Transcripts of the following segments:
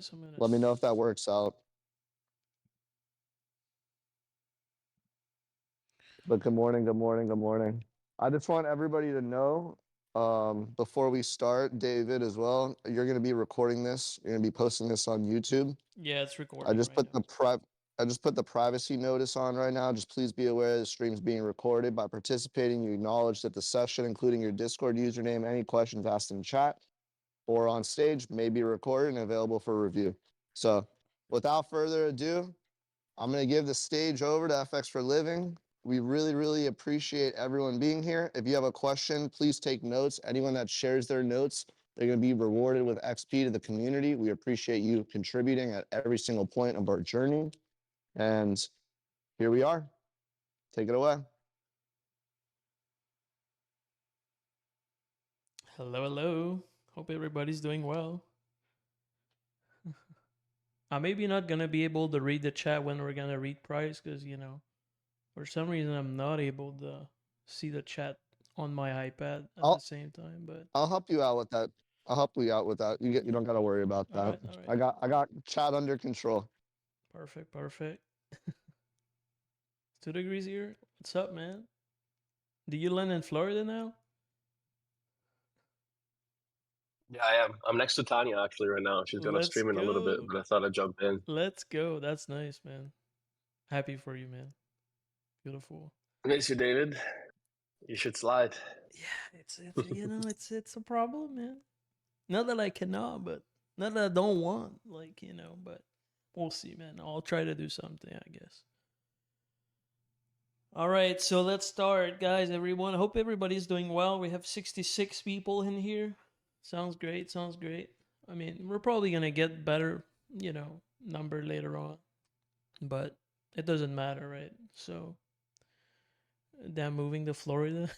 so I'm gonna. Let me know if that works out. But good morning, good morning, good morning. I just want everybody to know, before we start, David as well, you're gonna be recording this. You're gonna be posting this on YouTube. Yeah, it's I recording just right put now. I just put the privacy notice on right now. Just please be aware the stream's being recorded. By participating, you acknowledge that the session, including your Discord username, any questions asked in chat or on stage, may be recorded and available for review. So, without further ado, I'm going to give the stage over to FX for Living. We really, really appreciate everyone being here. If you have a question, please take notes. Anyone that shares their notes, they're going to be rewarded with XP to the community. We appreciate you contributing at every single point of our journey. And here we are. Take it away. Hello, hello. Hope everybody's doing well. I'm maybe not gonna be able to read the chat when we're gonna read price because for some reason I'm not able to see the chat on my iPad at the I'll same time. But I'll help you out with that. I'll help you out with that. You don't got to worry about all that. right, all right, I got chat under control. perfect, perfect. 2 degrees here. What's up, man? Do you land in Florida now? Yeah, I am. I'm next to Tanya actually right now. She's gonna Let's stream in a little bit, go. but I thought I'd jump in. Let's go. That's nice, man. Happy for you, man. Beautiful. Miss you, David. You should slide. Yeah, it's a problem, man. Not that I cannot, but not that I don't want, but we'll see, man. I'll try to do something, I guess. All right, so let's start, guys. Everyone, I hope everybody's doing well. We have 66 people in here. Sounds great. Sounds great. I mean, we're probably gonna get better, number later on, but it doesn't matter, right? So, damn, moving to Florida.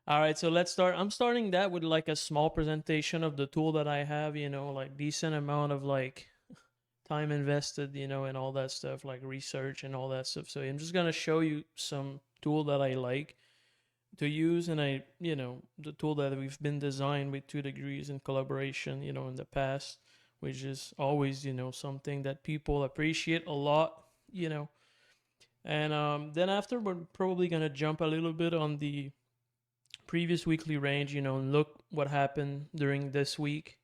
All right, so let's start. I'm starting that with like a small presentation of the tool that I have, like decent amount of like time invested, and all that stuff, like research and all that stuff. So I'm just gonna show you some tool that I like to use, and the tool that we've been designed with 2degrees in collaboration, in the past, which is always, something that people appreciate a lot, And then after, we're probably gonna jump a little bit on the previous weekly range, and look what happened during this week.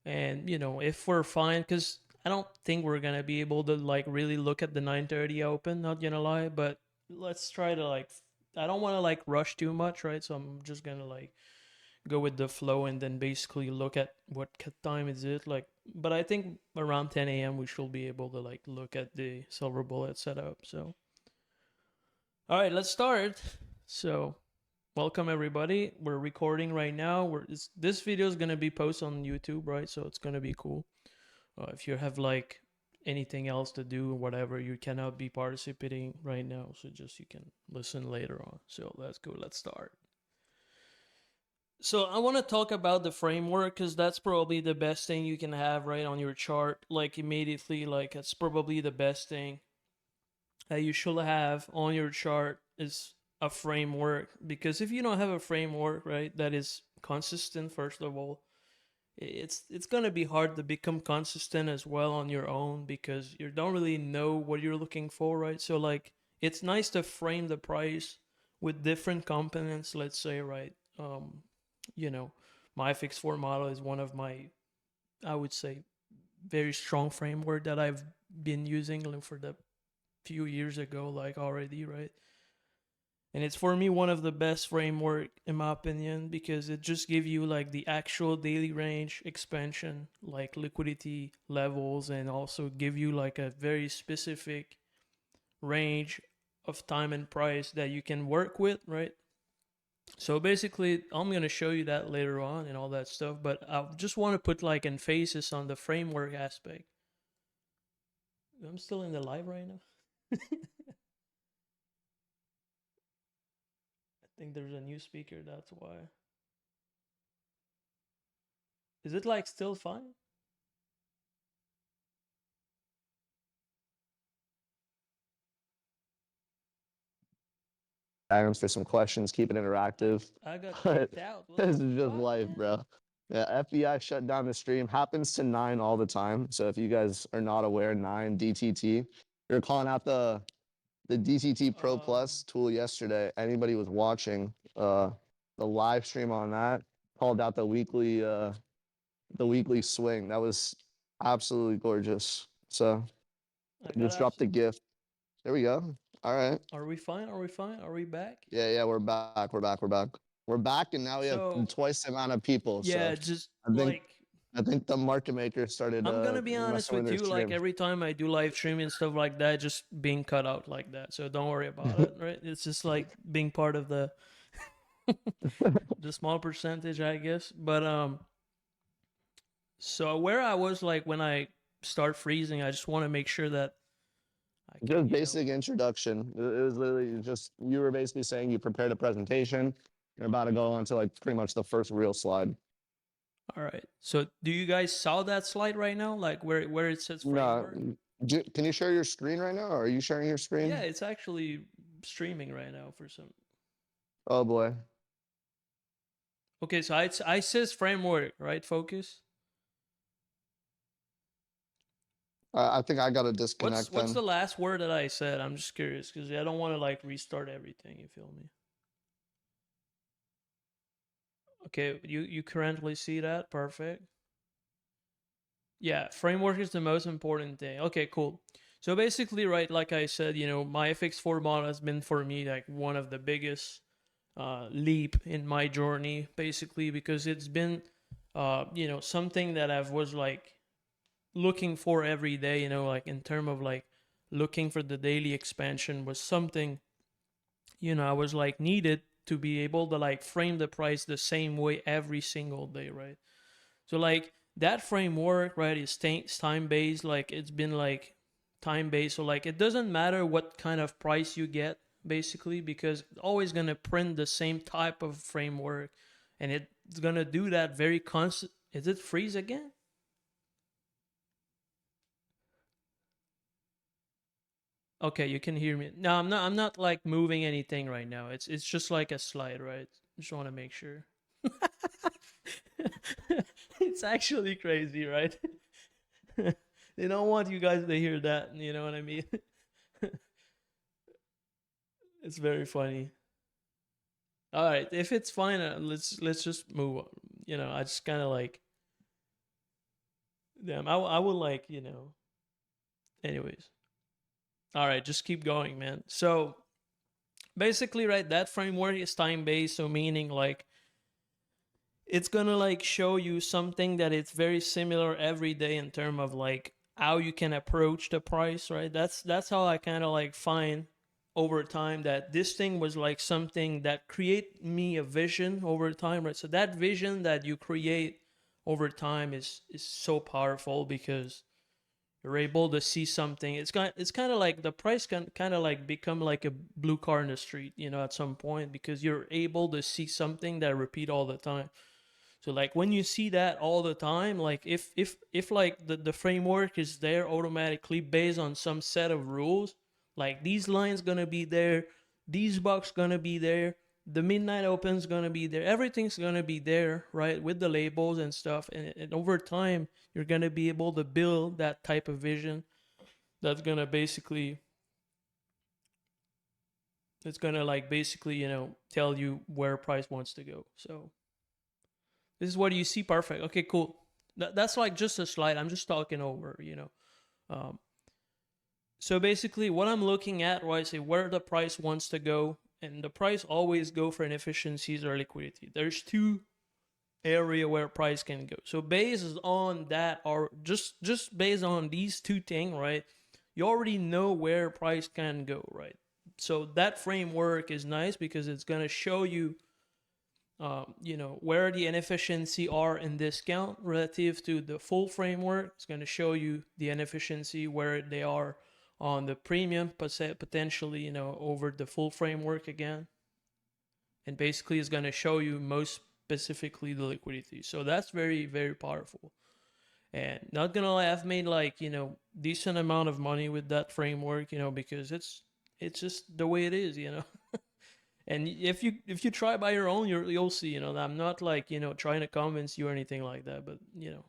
And, if we're fine, because I don't think we're going to be able to, like, really look at the 9:30 open, not going to lie, but let's try to, like, I don't want to, like, rush too much, right? So I'm just going to, like, go with the flow and then basically look at what time is it, like, but I think around 10 a.m. we should be able to, like, look at the silver bullet setup. So, all right, let's start. So, welcome everybody. We're recording right now. This video is gonna be posted on YouTube, right? So it's gonna be cool. If you have like anything else to do or whatever, you cannot be participating right now. So just you can listen later on. So let's go. Let's start. So I want to talk about the framework because that's probably the best thing you can have right on your chart. Like immediately, like it's probably the best thing that you should have on your chart is a framework, because if you don't have a framework, right, that is consistent, first of all, it's going to be hard to become consistent as well on your own because you don't really know what you're looking for, right? So like it's nice to frame the price with different components, let's say, right? You know, my fixed four model is one of my, I would say, very strong framework that I've been using for the few years ago, like already, right? And it's for me one of the best framework in my opinion because it just gives you like the actual daily range expansion, like liquidity levels, and also give you like a very specific range of time and price that you can work with, right? So basically, I'm gonna show you that later on and all that stuff, but I just want to put like emphasis on the framework aspect. I'm still in the live right now. I think there's a new speaker, that's why. Is it like still fine? Items for some questions, keep it interactive. I got But kicked out. What this the is just fuck, life, man? bro. Yeah, FBI shut down the stream. Happens to 9 all the time. So if you guys are not aware, 9 DTT. You're calling out the DTT Pro Plus tool yesterday. Anybody was watching the live stream on that, called out the weekly swing. That was absolutely gorgeous. So I got just dropped the gift. There we go. All right. Are we fine? Are we fine? Are we back? Yeah, we're back. We're back, and now we have So twice the amount of people. So yeah, just I think like I think the market maker started I'm gonna be honest messing with with their you, like stream. every time I do live streaming and stuff like that, just being cut out like that. So don't worry about it, right? It's just like being part of the small percentage, I guess. But so where I was like when I start freezing, I just want to make sure that I can, Just basic introduction. It was literally just you were basically saying you prepared a presentation. You're about to go on to like pretty much the first real slide. All right. So do you guys saw that slide right now? Like where it says framework? No, can you share your screen right now? Or are you sharing your screen? Yeah, it's actually streaming right now for some. Oh boy. Okay, so I says framework, right? Focus. I think I got to disconnect What's then. the last word that I said? I'm just curious because I don't want to like restart everything. You feel me? Okay, you currently see that? Perfect. Yeah, framework is the most important thing. Okay, cool. So basically, right, like I said, my FX4 model has been for me like one of the biggest leap in my journey, basically, because it's been, something that I was like looking for every day, like in terms of like looking for the daily expansion was something, I was like needed to be able to like frame the price the same way every single day, right? So like that framework, right, is time based. Like it's been like time based. So like it doesn't matter what kind of price you get, basically, because it's always gonna print the same type of framework, and it's gonna do that very constant. Is it freeze again? Okay, you can hear me. No, I'm not. I'm not like moving anything right now. It's just like a slide, right? Just want to make sure. It's actually crazy, right? They don't want you guys to hear that. You know what I mean? It's very funny. All right, if it's fine, let's just move on. I just kind of like, damn. I would like, Anyways, all right, just keep going, man. So basically, right, that framework is time based. So meaning like it's gonna like show you something that it's very similar every day in terms of like how you can approach the price, right? That's how I kind of like find over time that this thing was like something that create me a vision over time, right? So that vision that you create over time is so powerful because you're able to see something. It's kind of like the price can kind of like become like a blue car in the street, at some point because you're able to see something that repeat all the time. So like when you see that all the time, like if like the framework is there automatically based on some set of rules, like these lines gonna be there, these bucks gonna be there, the midnight open's gonna be there, everything's gonna be there, right? With the labels and stuff. And over time, you're gonna be able to build that type of vision that's gonna basically like basically, tell you where price wants to go. So this is what you see. Perfect. Okay, cool. That's like just a slide. I'm just talking over. Um, so basically, what I'm looking at, right, I say where the price wants to go, and the price always go for inefficiencies or liquidity. There's two area where price can go. So based on that, or just based on these two things, right, you already know where price can go, right? So that framework is nice because it's gonna show you where the inefficiency are in discount relative to the full framework. It's going to show you the inefficiency where they are on the premium, potentially, over the full framework again. And basically, it's going to show you most specifically the liquidity. So that's very, very powerful. And not gonna lie, I've made like, decent amount of money with that framework, because it's just the way it is. And if you try by your own, you'll see, you know, I'm not like, you know, trying to convince you or anything like that, but you know.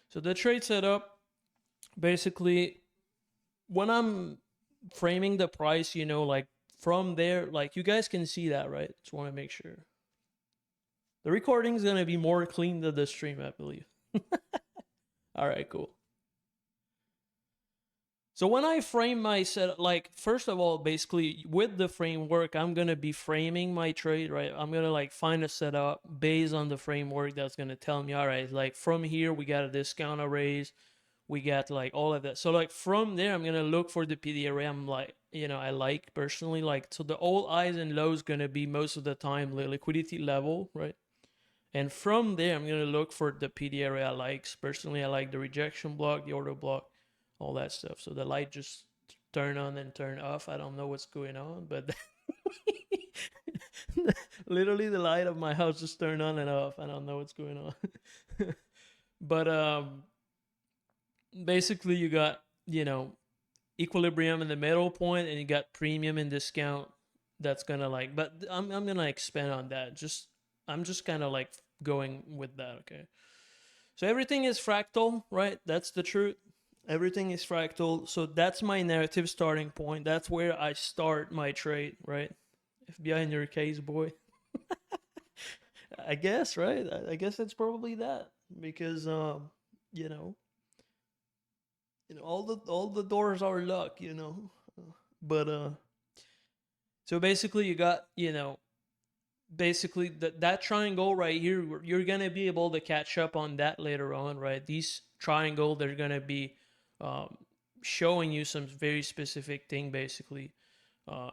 So the trade setup, basically, when I'm framing the price, you know, like from there, like you guys can see that, right? Just want to make sure. The recording is gonna be more clean than the stream, I believe. All right, cool. So when I frame my set, like first of all, basically with the framework, I'm gonna be framing my trade, right? I'm gonna like find a setup based on the framework that's gonna tell me, all right, like from here we got a discount arrays, we got like all of that. So like from there, I'm gonna look for the PD array. I'm like, you know, I like personally like, so the all highs and lows gonna be most of the time the liquidity level, right? And from there, I'm gonna look for the PD array I like. Personally, I like the rejection block, the order block, all that stuff. So the light just turn on and turn off. I don't know what's going on, but literally the light of my house just turned on and off. I don't know what's going on. But basically you got, you know, equilibrium in the middle point, and you got premium and discount. That's gonna like, but I'm gonna expand on that. I'm just kind of like going with that, okay? So everything is fractal, right? That's the truth. Everything is fractal. So that's my narrative starting point. That's where I start my trade, right? FBI in your case, boy. I guess, right? I guess it's probably that, because you know, all the doors are locked, you know. But so basically you got, you know, basically that triangle right here, you're gonna be able to catch up on that later on, right? These triangle, they're gonna be um, showing you some very specific thing, basically,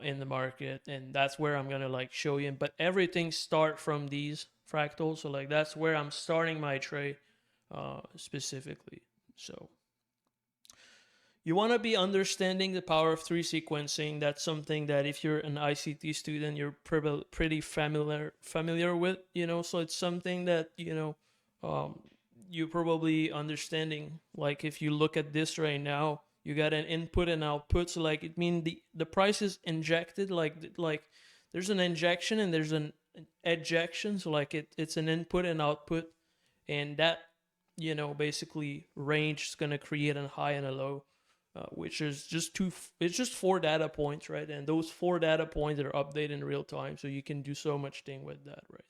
in the market, and that's where I'm gonna like show you. But everything start from these fractals, so like that's where I'm starting my trade specifically. So you want to be understanding the power of three sequencing. That's something that if you're an ICT student, you're pretty familiar with, you know. So it's something that, you know, you probably understanding. Like if you look at this right now, you got an input and output. So like it means the price is injected. Like there's an injection and there's an ejection. So like it's an input and output, and that, you know, basically range is gonna create a high and a low. Which is it's just 4 data points, right? And those 4 data points are updated in real time, so you can do so much thing with that, right?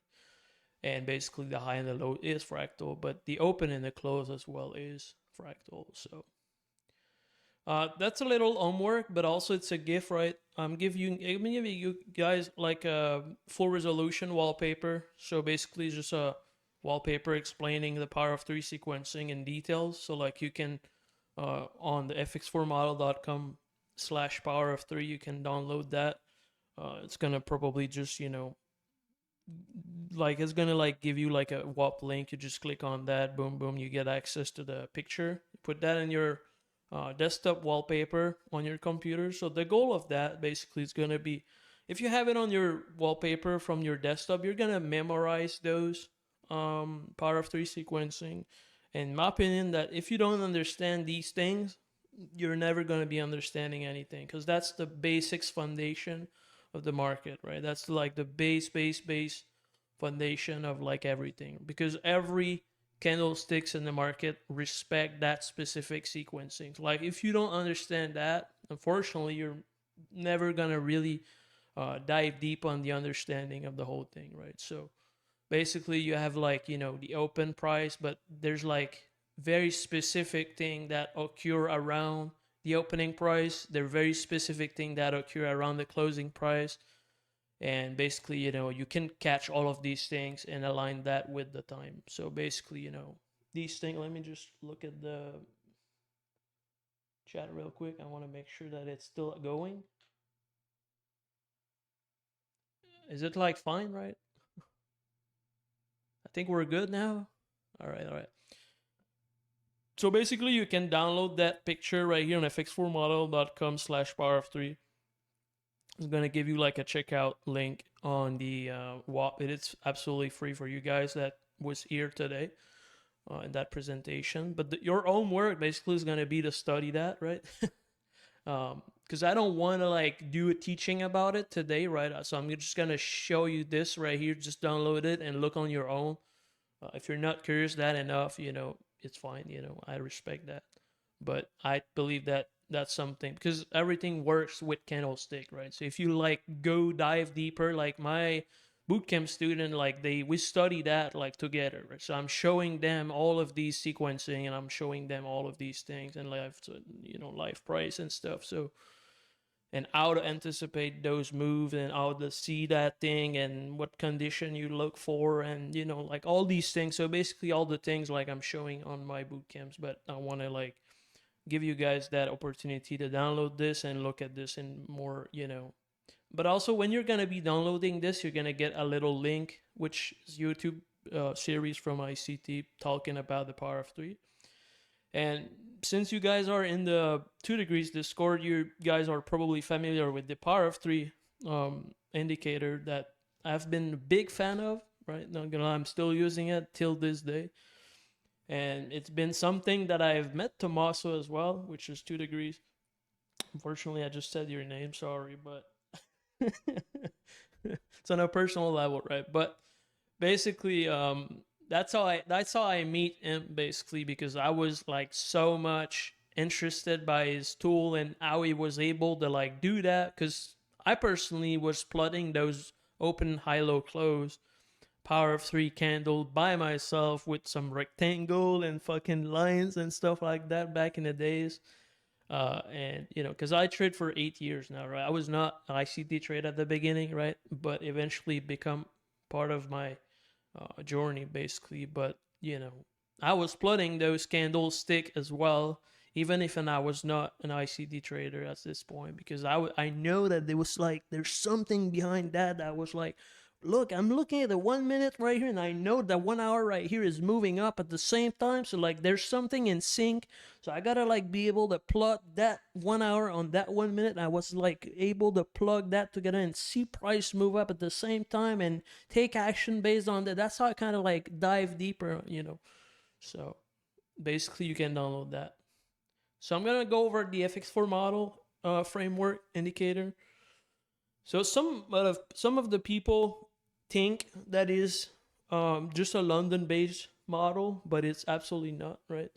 And basically the high and the low is fractal, but the open and the close as well is fractal. So that's a little homework, but also it's a gift, right? I'm giving you guys like a full resolution wallpaper. So basically just a wallpaper explaining the power of three sequencing in details. So like you can on the fx4model.com/power of three, you can download that. It's gonna probably just, you know, like it's gonna like give you like a WAP link. You just click on that, boom boom, you get access to the picture. You put that in your desktop wallpaper on your computer. So the goal of that basically is gonna be, if you have it on your wallpaper from your desktop, you're gonna memorize those power of three sequencing. In my opinion, that if you don't understand these things, you're never going to be understanding anything, because that's the basics foundation of the market, right? That's like the base foundation of like everything, because every candlesticks in the market respect that specific sequencing. Like if you don't understand that, unfortunately, you're never going to really dive deep on the understanding of the whole thing, right? So basically you have like, you know, the open price, but there's like very specific thing that occur around the opening price. They're very specific thing that occur around the closing price, and basically, you know, you can catch all of these things and align that with the time. So basically, you know, these things, let me just look at the chat real quick. I want to make sure that it's still going. Is it like fine, right? I think we're good now. All right. So basically, you can download that picture right here on fx4model.com/power of three. It's gonna give you like a checkout link on the WAP. It's absolutely free for you guys that was here today in that presentation. But your own work basically is gonna be to study that, right? because I don't want to like do a teaching about it today, right? So I'm just gonna show you this right here. Just download it and look on your own. If you're not curious that enough, it's fine. I respect that, but I believe that that's something because everything works with candlestick, right? So if you like go dive deeper, like my bootcamp student, like we study that like together, right? So I'm showing them all of these sequencing and I'm showing them all of these things and life price and stuff. So and how to anticipate those moves and how to see that thing and what condition you look for and like all these things. So basically all the things like I'm showing on my boot camps, but I want to like give you guys that opportunity to download this and look at this in more, but also when you're going to be downloading this, you're going to get a little link, which is YouTube series from ICT talking about the power of three. And since you guys are in the 2 degrees Discord, you guys are probably familiar with the power of three indicator that I've been a big fan of, right? Not gonna lie, I'm still using it till this day. And it's been something that I've met Tommaso as well, which is 2 degrees. Unfortunately, I just said your name, sorry, but it's on a personal level, right? But basically, that's how I meet him basically because I was like so much interested by his tool and how he was able to like do that because I personally was plotting those open high low close power of three candle by myself with some rectangle and fucking lines and stuff like that back in the days. And because I trade for 8 years now, right? I was not an ICT trade at the beginning, right? But eventually become part of my journey basically. But I was plotting those candlestick as well, even if I was not an ICT trader at this point, because I know that there's something behind that was like, look, I'm looking at the 1 minute right here and I know that 1 hour right here is moving up at the same time, so like there's something in sync. So I gotta like be able to plot that 1 hour on that 1 minute, and I was like able to plug that together and see price move up at the same time and take action based on that. That's how I kind of like dive deeper. So basically you can download that. So I'm gonna go over the FX4 model framework indicator. So some of the people think that is just a London-based model, but it's absolutely not, right?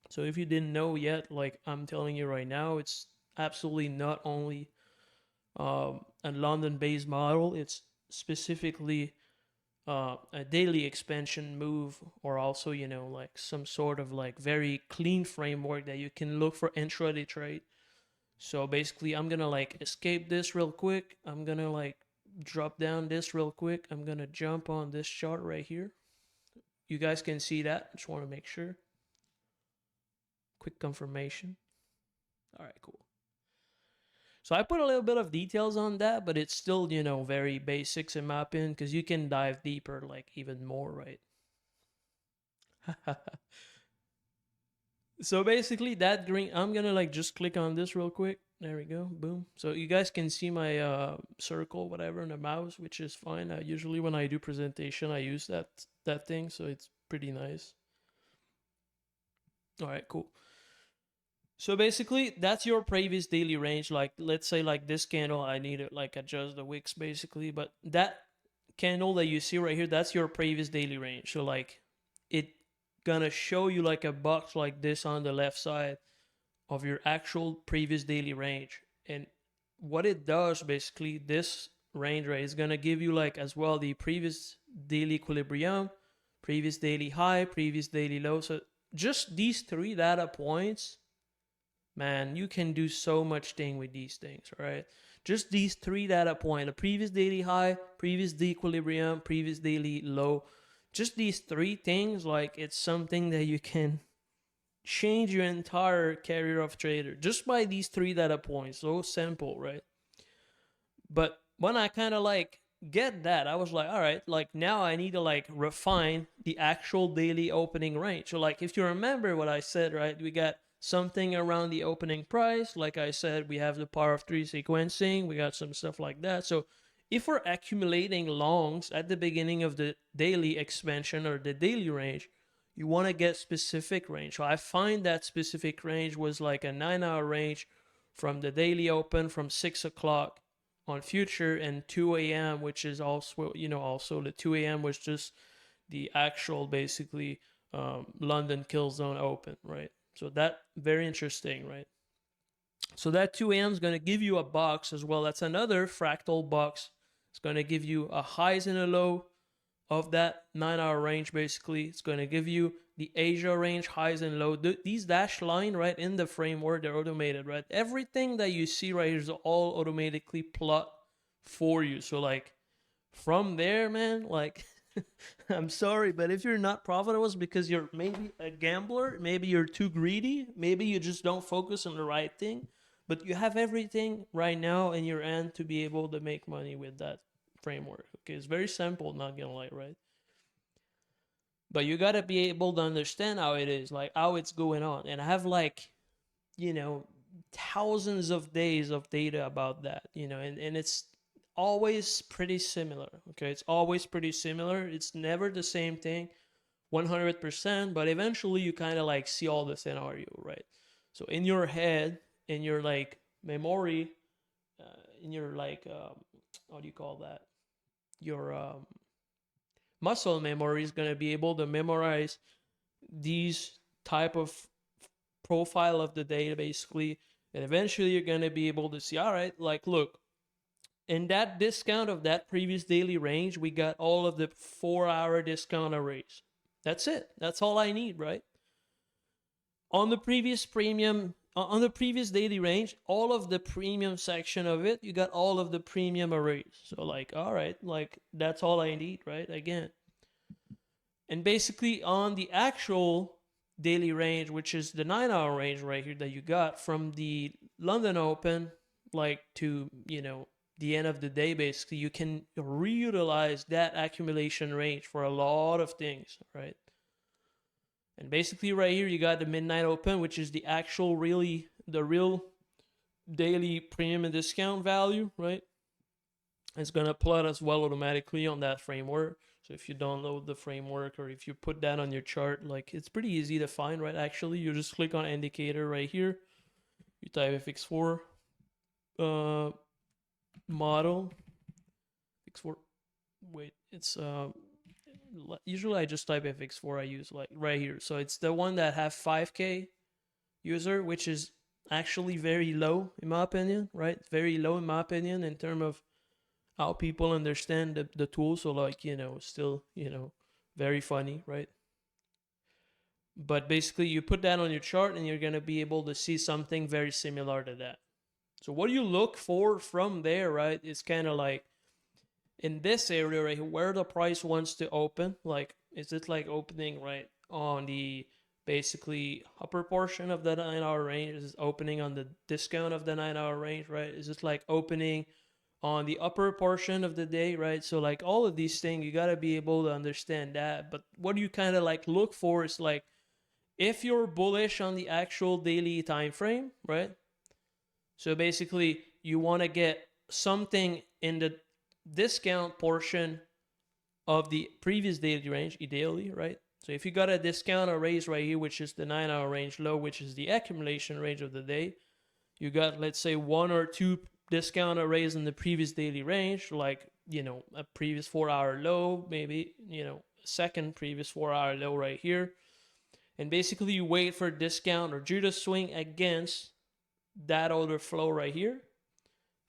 So if you didn't know yet, like I'm telling you right now, it's absolutely not only a London-based model. It's specifically a daily expansion move, or also like some sort of like very clean framework that you can look for intraday trade. So basically I'm gonna like escape this real quick. I'm gonna like drop down this real quick. I'm gonna jump on this chart right here. You guys can see that. Just want to make sure. Quick confirmation. All right, cool. So I put a little bit of details on that, but it's still, very basics in my opinion, because you can dive deeper, like even more, right? So basically that green, I'm gonna like just click on this real quick. There we go, boom. So you guys can see my circle, whatever, on the mouse, which is fine. Usually when I do presentation, I use that thing, so it's pretty nice. All right, cool. So basically, that's your previous daily range. Like, let's say like this candle, I need to like adjust the wicks basically, but that candle that you see right here, that's your previous daily range. So like, it gonna show you like a box like this on the left side of your actual previous daily range. And what it does basically, this range right is gonna give you like as well the previous daily equilibrium, previous daily high, previous daily low. So just these 3 data points, man, you can do so much thing with these things, right? Just these 3 data points, the previous daily high, previous daily equilibrium, previous daily low, just these 3 things, like it's something that you can change your entire career of trader just by these 3 data points. So simple, right? But when I kind of like get that, I was like, all right, like now I need to like refine the actual daily opening range. So like if you remember what I said, right, we got something around the opening price. Like I said, we have the power of 3 sequencing, we got some stuff like that. So if we're accumulating longs at the beginning of the daily expansion or the daily range, you want to get specific range. So I find that specific range was like a 9-hour range from the daily open from 6 o'clock on future, and 2 a.m., which is also, also the 2 a.m. was just the actual basically London kill zone open, right? So that very interesting, right? So that 2 a.m. is going to give you a box as well. That's another fractal box. It's going to give you a highs and a low of that 9-hour range. Basically, it's going to give you the Asia range, highs and low. These dashed line right in the framework, they're automated, right? Everything that you see right here is all automatically plot for you. So like from there, man, like I'm sorry, but if you're not profitable, it's because you're maybe a gambler, maybe you're too greedy, maybe you just don't focus on the right thing. But you have everything right now in your end to be able to make money with that framework. Okay, it's very simple, not gonna lie, right? But you gotta be able to understand how it is, like how it's going on. And I have like, thousands of days of data about that, and it's always pretty similar. Okay, it's always pretty similar. It's never the same thing 100%, but eventually you kind of like see all the scenario, right? So in your head, in your like memory, in your like how do you call that, your muscle memory is going to be able to memorize these type of profile of the data basically, and eventually you're going to be able to see, all right, like look, in that discount of that previous daily range, we got all of the 4-hour discount arrays. That's it. That's all I need, right? On the previous premium, on the previous daily range, all of the premium section of it, you got all of the premium arrays. So like, all right, like that's all I need, right? Again. And basically on the actual daily range, which is the 9-hour range right here that you got from the London Open, like to, the end of the day, basically, you can reutilize that accumulation range for a lot of things, right? And basically right here, you got the midnight open, which is the real daily premium and discount value, right? It's going to plot as well automatically on that framework. So if you download the framework or if you put that on your chart, like it's pretty easy to find, right? Actually, you just click on indicator right here. You type FX4 model. FX4. Wait, it's usually I just type FX4. I use like right here. So it's the one that have 5K user, which is actually very low in my opinion, right? Very low in my opinion in terms of how people understand the tool. So like, still, very funny, right? But basically you put that on your chart and you're going to be able to see something very similar to that. So what you look for from there, right, is kind of like in this area right here, where the price wants to open. Like, is it like opening right on the basically upper portion of the 9-hour range? Is it opening on the discount of the 9-hour range, right? Is it like opening on the upper portion of the day, right? So like all of these things, you got to be able to understand that. But what you kind of like look for is like, if you're bullish on the actual daily time frame, right? So basically you want to get something in the discount portion of the previous daily range, ideally, right? So if you got a discount or raise right here, which is the 9-hour range low, which is the accumulation range of the day, you got, let's say, 1 or 2 discount or raise in the previous daily range, like, a previous 4-hour low, maybe, second previous 4-hour low right here. And basically you wait for discount or Judas swing against that order flow right here.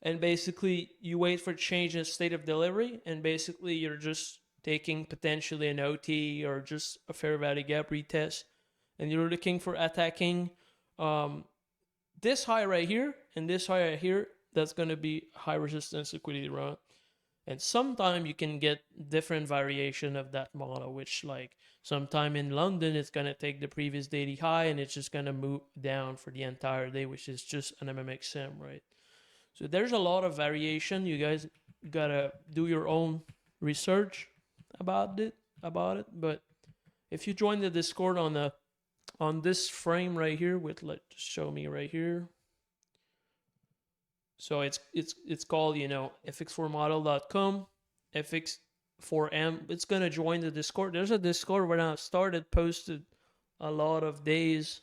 And basically you wait for change in state of delivery, and basically you're just taking potentially an OT or just a fair value gap retest, and you're looking for attacking this high right here and this high right here. That's going to be high resistance liquidity run. And sometime you can get different variation of that model, which like sometime in London, it's going to take the previous daily high and it's just going to move down for the entire day, which is just an MMXM, right? So there's a lot of variation. You guys got to do your own research about it. But if you join the Discord on this frame right here, let's show me right here. So it's called, fx4model.com, fx4m. It's going to join the Discord. There's a Discord where I started, posted a lot of days.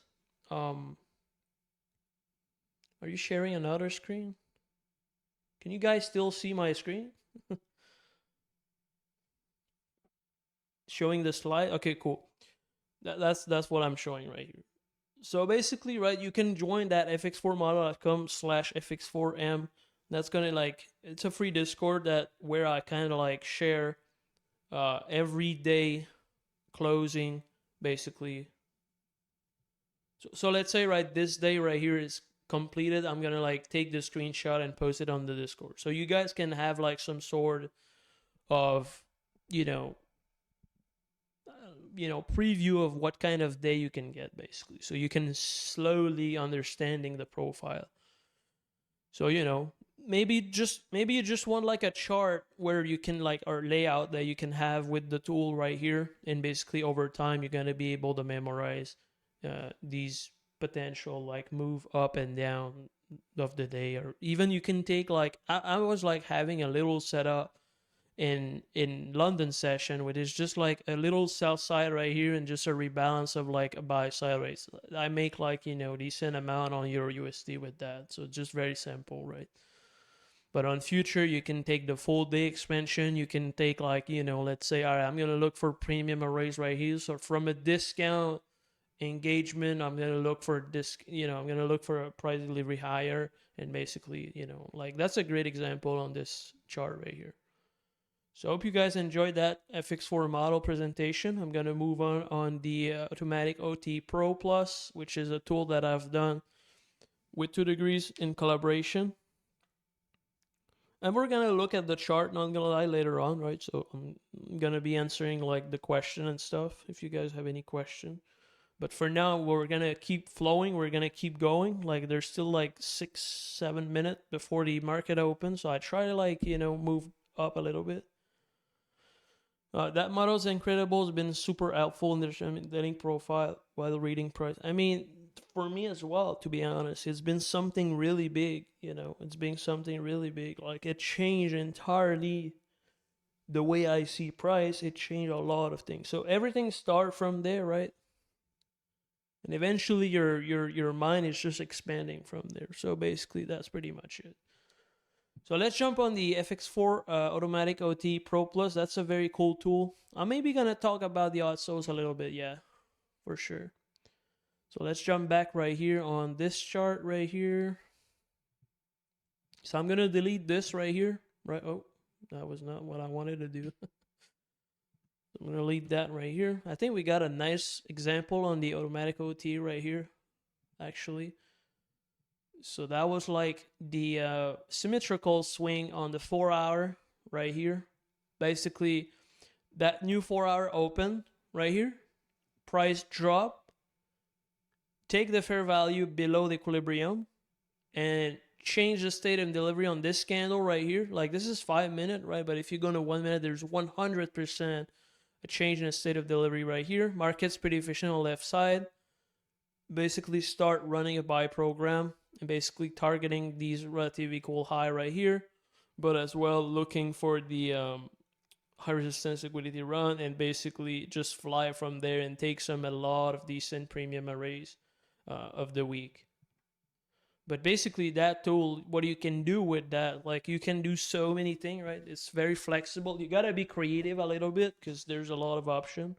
Are you sharing another screen? Can you guys still see my screen? Showing the slide? Okay, cool. That's what I'm showing right here. So basically, right, you can join that fx4model.com/fx4m. That's gonna like, it's a free Discord that where I kind of like share every day closing basically. So let's say right this day right here is completed. I'm gonna like take the screenshot and post it on the Discord, so you guys can have like some sort of you know preview of what kind of day you can get basically, so you can slowly understanding the profile. So maybe you just want like a chart where you can like, or layout that you can have with the tool right here, and basically over time you're going to be able to memorize these potential like move up and down of the day. Or even you can take like, I was like having a little setup in London session, which is just like a little sell side right here and just a rebalance of like a buy side rates. I make like decent amount on Euro USD with that, so just very simple, right? But on future, you can take the full day expansion. You can take like let's say, all right, I'm gonna look for premium arrays right here. So from a discount engagement, I'm gonna look for this. I'm gonna look for a price delivery higher, and basically like that's a great example on this chart right here. So I hope you guys enjoyed that FX4 model presentation. I'm going to move on the Automatic OT Pro Plus, which is a tool that I've done with 2degrees in collaboration. And we're going to look at the chart, not going to lie, later on, right? So I'm going to be answering like the question and stuff if you guys have any question. But for now, we're going to keep flowing. We're going to keep going. Like there's still like 6-7 minutes before the market opens. So I try to like, move up a little bit. That model's incredible. Has been super helpful in the letting profile while reading price. I mean, for me as well, to be honest, it's been something really big. It's been something really big. Like it changed entirely the way I see price. It changed a lot of things. So everything starts from there, right? And eventually, your mind is just expanding from there. So basically, that's pretty much it. So let's jump on the FX4 Automatic OT Pro Plus. That's a very cool tool. I'm maybe going to talk about the autos a little bit, yeah, for sure. So let's jump back right here on this chart right here. So I'm going to delete this right here. Right? Oh, that was not what I wanted to do. I'm going to delete that right here. I think we got a nice example on the Automatic OT right here, actually. So that was like the symmetrical swing on the 4 hour right here. Basically, that new 4 hour open right here, price drop, take the fair value below the equilibrium, and change the state of delivery on this candle right here. Like this is 5 minute, right? But if you go to 1 minute, there's 100% a change in the state of delivery right here. Market's pretty efficient on the left side. Basically start running a buy program and basically targeting these relative equal high right here, but as well looking for the high resistance liquidity run, and basically just fly from there and take a lot of decent premium arrays of the week. But basically that tool, what you can do with that, like you can do so many things, right? It's very flexible. You gotta be creative a little bit because there's a lot of option.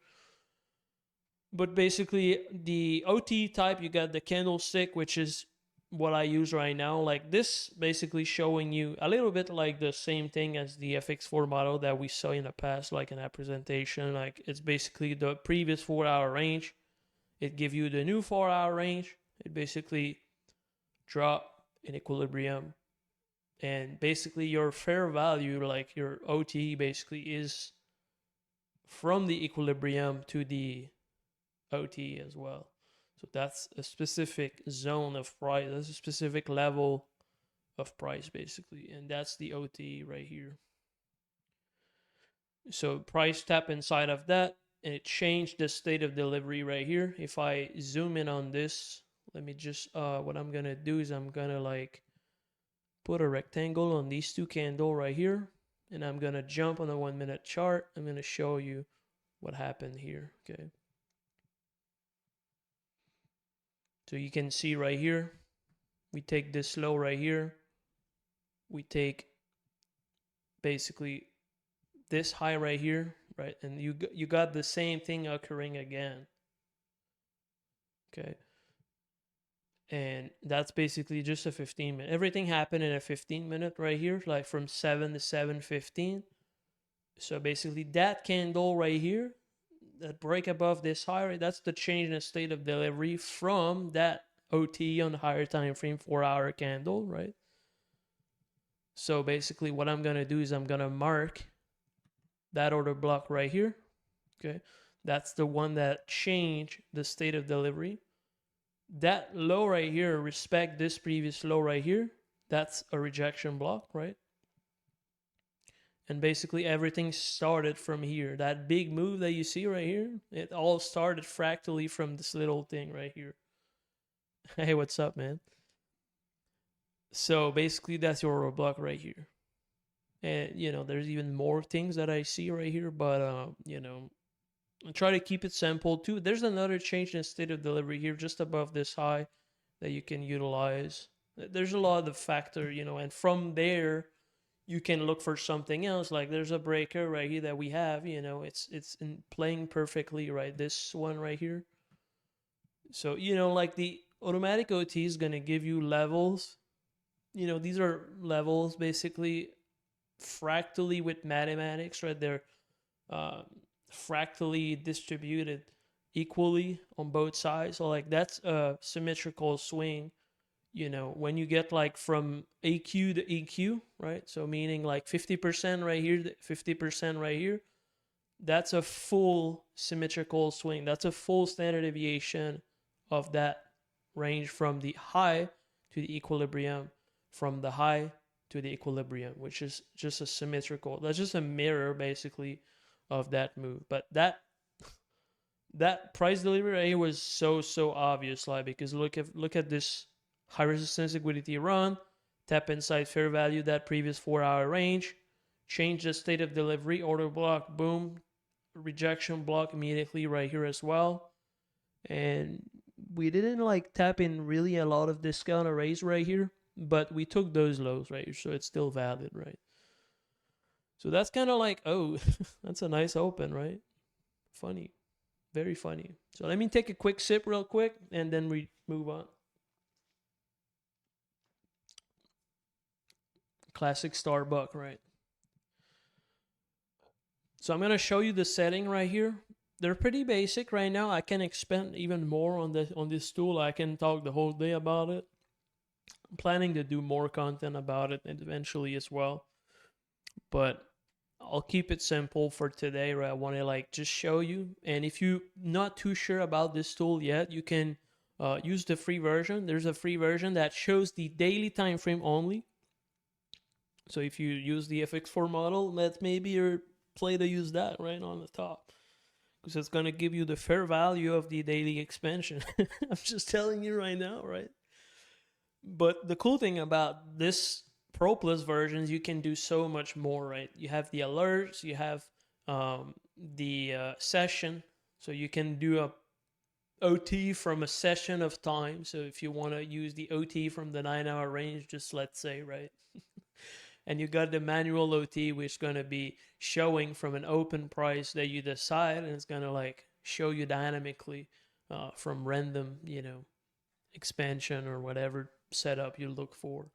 But basically the OT type, you got the candlestick, which is what I use right now. Like this basically showing you a little bit like the same thing as the FX4 model that we saw in the past, like in that presentation. Like it's basically the previous 4 hour range. It gives you the new 4 hour range. It basically drop in equilibrium. And basically your fair value, like your OT basically is from the equilibrium to the OT as well. So that's a specific zone of price. That's a specific level of price basically. And that's the OT right here. So price tap inside of that, and it changed the state of delivery right here. If I zoom in on this, let me just, what I'm gonna do is I'm gonna like put a rectangle on these two candles right here. And I'm gonna jump on the 1 minute chart. I'm gonna show you what happened here, okay? So you can see right here We take this low right here. We take basically this high right here, right? And you got the same thing occurring again. Okay. And that's basically just a 15-minute. Everything happened in a 15-minute right here, like from 7 to 7:15. So basically that candle right here, that break above this high, right, that's the change in the state of delivery from that OT on the higher time frame 4-hour candle, right? So basically what I'm going to do is I'm going to mark that order block right here. Okay. That's the one that changed the state of delivery. That low right here, respect this previous low right here. That's a rejection block, right? And basically everything started from here. That big move that you see right here, it all started fractally from this little thing right here. Hey, what's up, man? So basically that's your order block right here. And, you know, there's even more things that I see right here, but, you know, I try to keep it simple too. There's another change in state of delivery here just above this high that you can utilize. There's a lot of factor, you know, and from there you can look for something else. Like there's a breaker right here that we have, you know, it's playing perfectly, right? This one right here. So, you know, like the automatic OT is going to give you levels. You know, these are levels basically fractally with mathematics, right? They're fractally distributed equally on both sides. So like that's a symmetrical swing, you know, when you get like from AQ to EQ, right? So meaning like 50% right here, 50% right here, that's a full symmetrical swing. That's a full standard deviation of that range from the high to the equilibrium, from the high to the equilibrium, which is just a symmetrical, that's just a mirror basically of that move. But that price delivery right here was so obvious, like, because look at this high resistance liquidity run, tap inside fair value that previous 4-hour range, change the state of delivery, order block, boom, rejection block immediately right here as well. And we didn't like tap in really a lot of discount arrays right here, but we took those lows right here, so it's still valid, right? So that's kind of like, oh, that's a nice open, right? Funny. Very funny. So let me take a quick sip real quick, and then we move on. Classic Starbucks, right? So I'm going to show you the setting right here. They're pretty basic right now. I can expand even more on this tool. I can talk the whole day about it. I'm planning to do more content about it eventually as well. But I'll keep it simple for today, right? I want to like just show you. And if you're not too sure about this tool yet, you can use the free version. There's a free version that shows the daily time frame only. So if you use the FX4 model, that's maybe your play to use that right on the top, because it's going to give you the fair value of the daily expansion. I'm just telling you right now, right? But the cool thing about this Pro Plus versions, you can do so much more, right? You have the alerts, you have the session, so you can do a OT from a session of time. So if you want to use the OT from the 9-hour range, just let's say, right? And you got the manual OT, which is going to be showing from an open price that you decide, and it's going to like show you dynamically from random, you know, expansion or whatever setup you look for.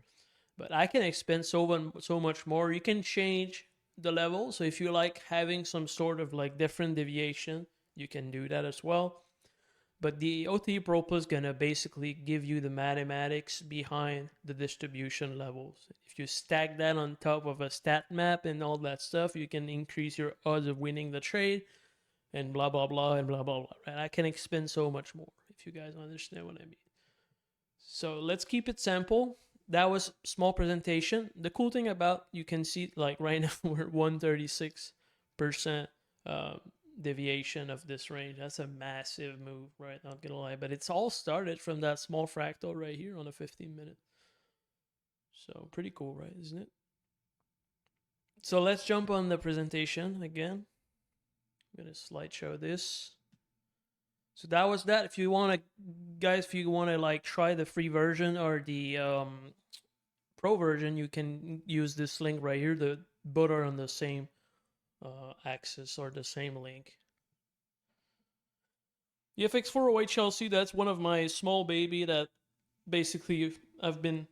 But I can expand so much more. You can change the level. So if you like having some sort of like different deviation, you can do that as well. But the OT Pro Plus is going to basically give you the mathematics behind the distribution levels. If you stack that on top of a stat map and all that stuff, you can increase your odds of winning the trade and blah, blah, blah, and blah, blah, blah. Right? I can expand so much more if you guys understand what I mean. So let's keep it simple. That was small presentation. The cool thing about, you can see like right now we're 136% deviation of this range. That's a massive move, right? Not gonna lie, but it's all started from that small fractal right here on a 15-minute. So pretty cool, right? Isn't it? So let's jump on the presentation again. I'm gonna slideshow this. So that was that. If you want to guys, if you want to like try the free version or the pro version, you can use this link right here. The both are on the same axis or the same link. The FX408 Chelsea, that's one of my small baby that basically I've been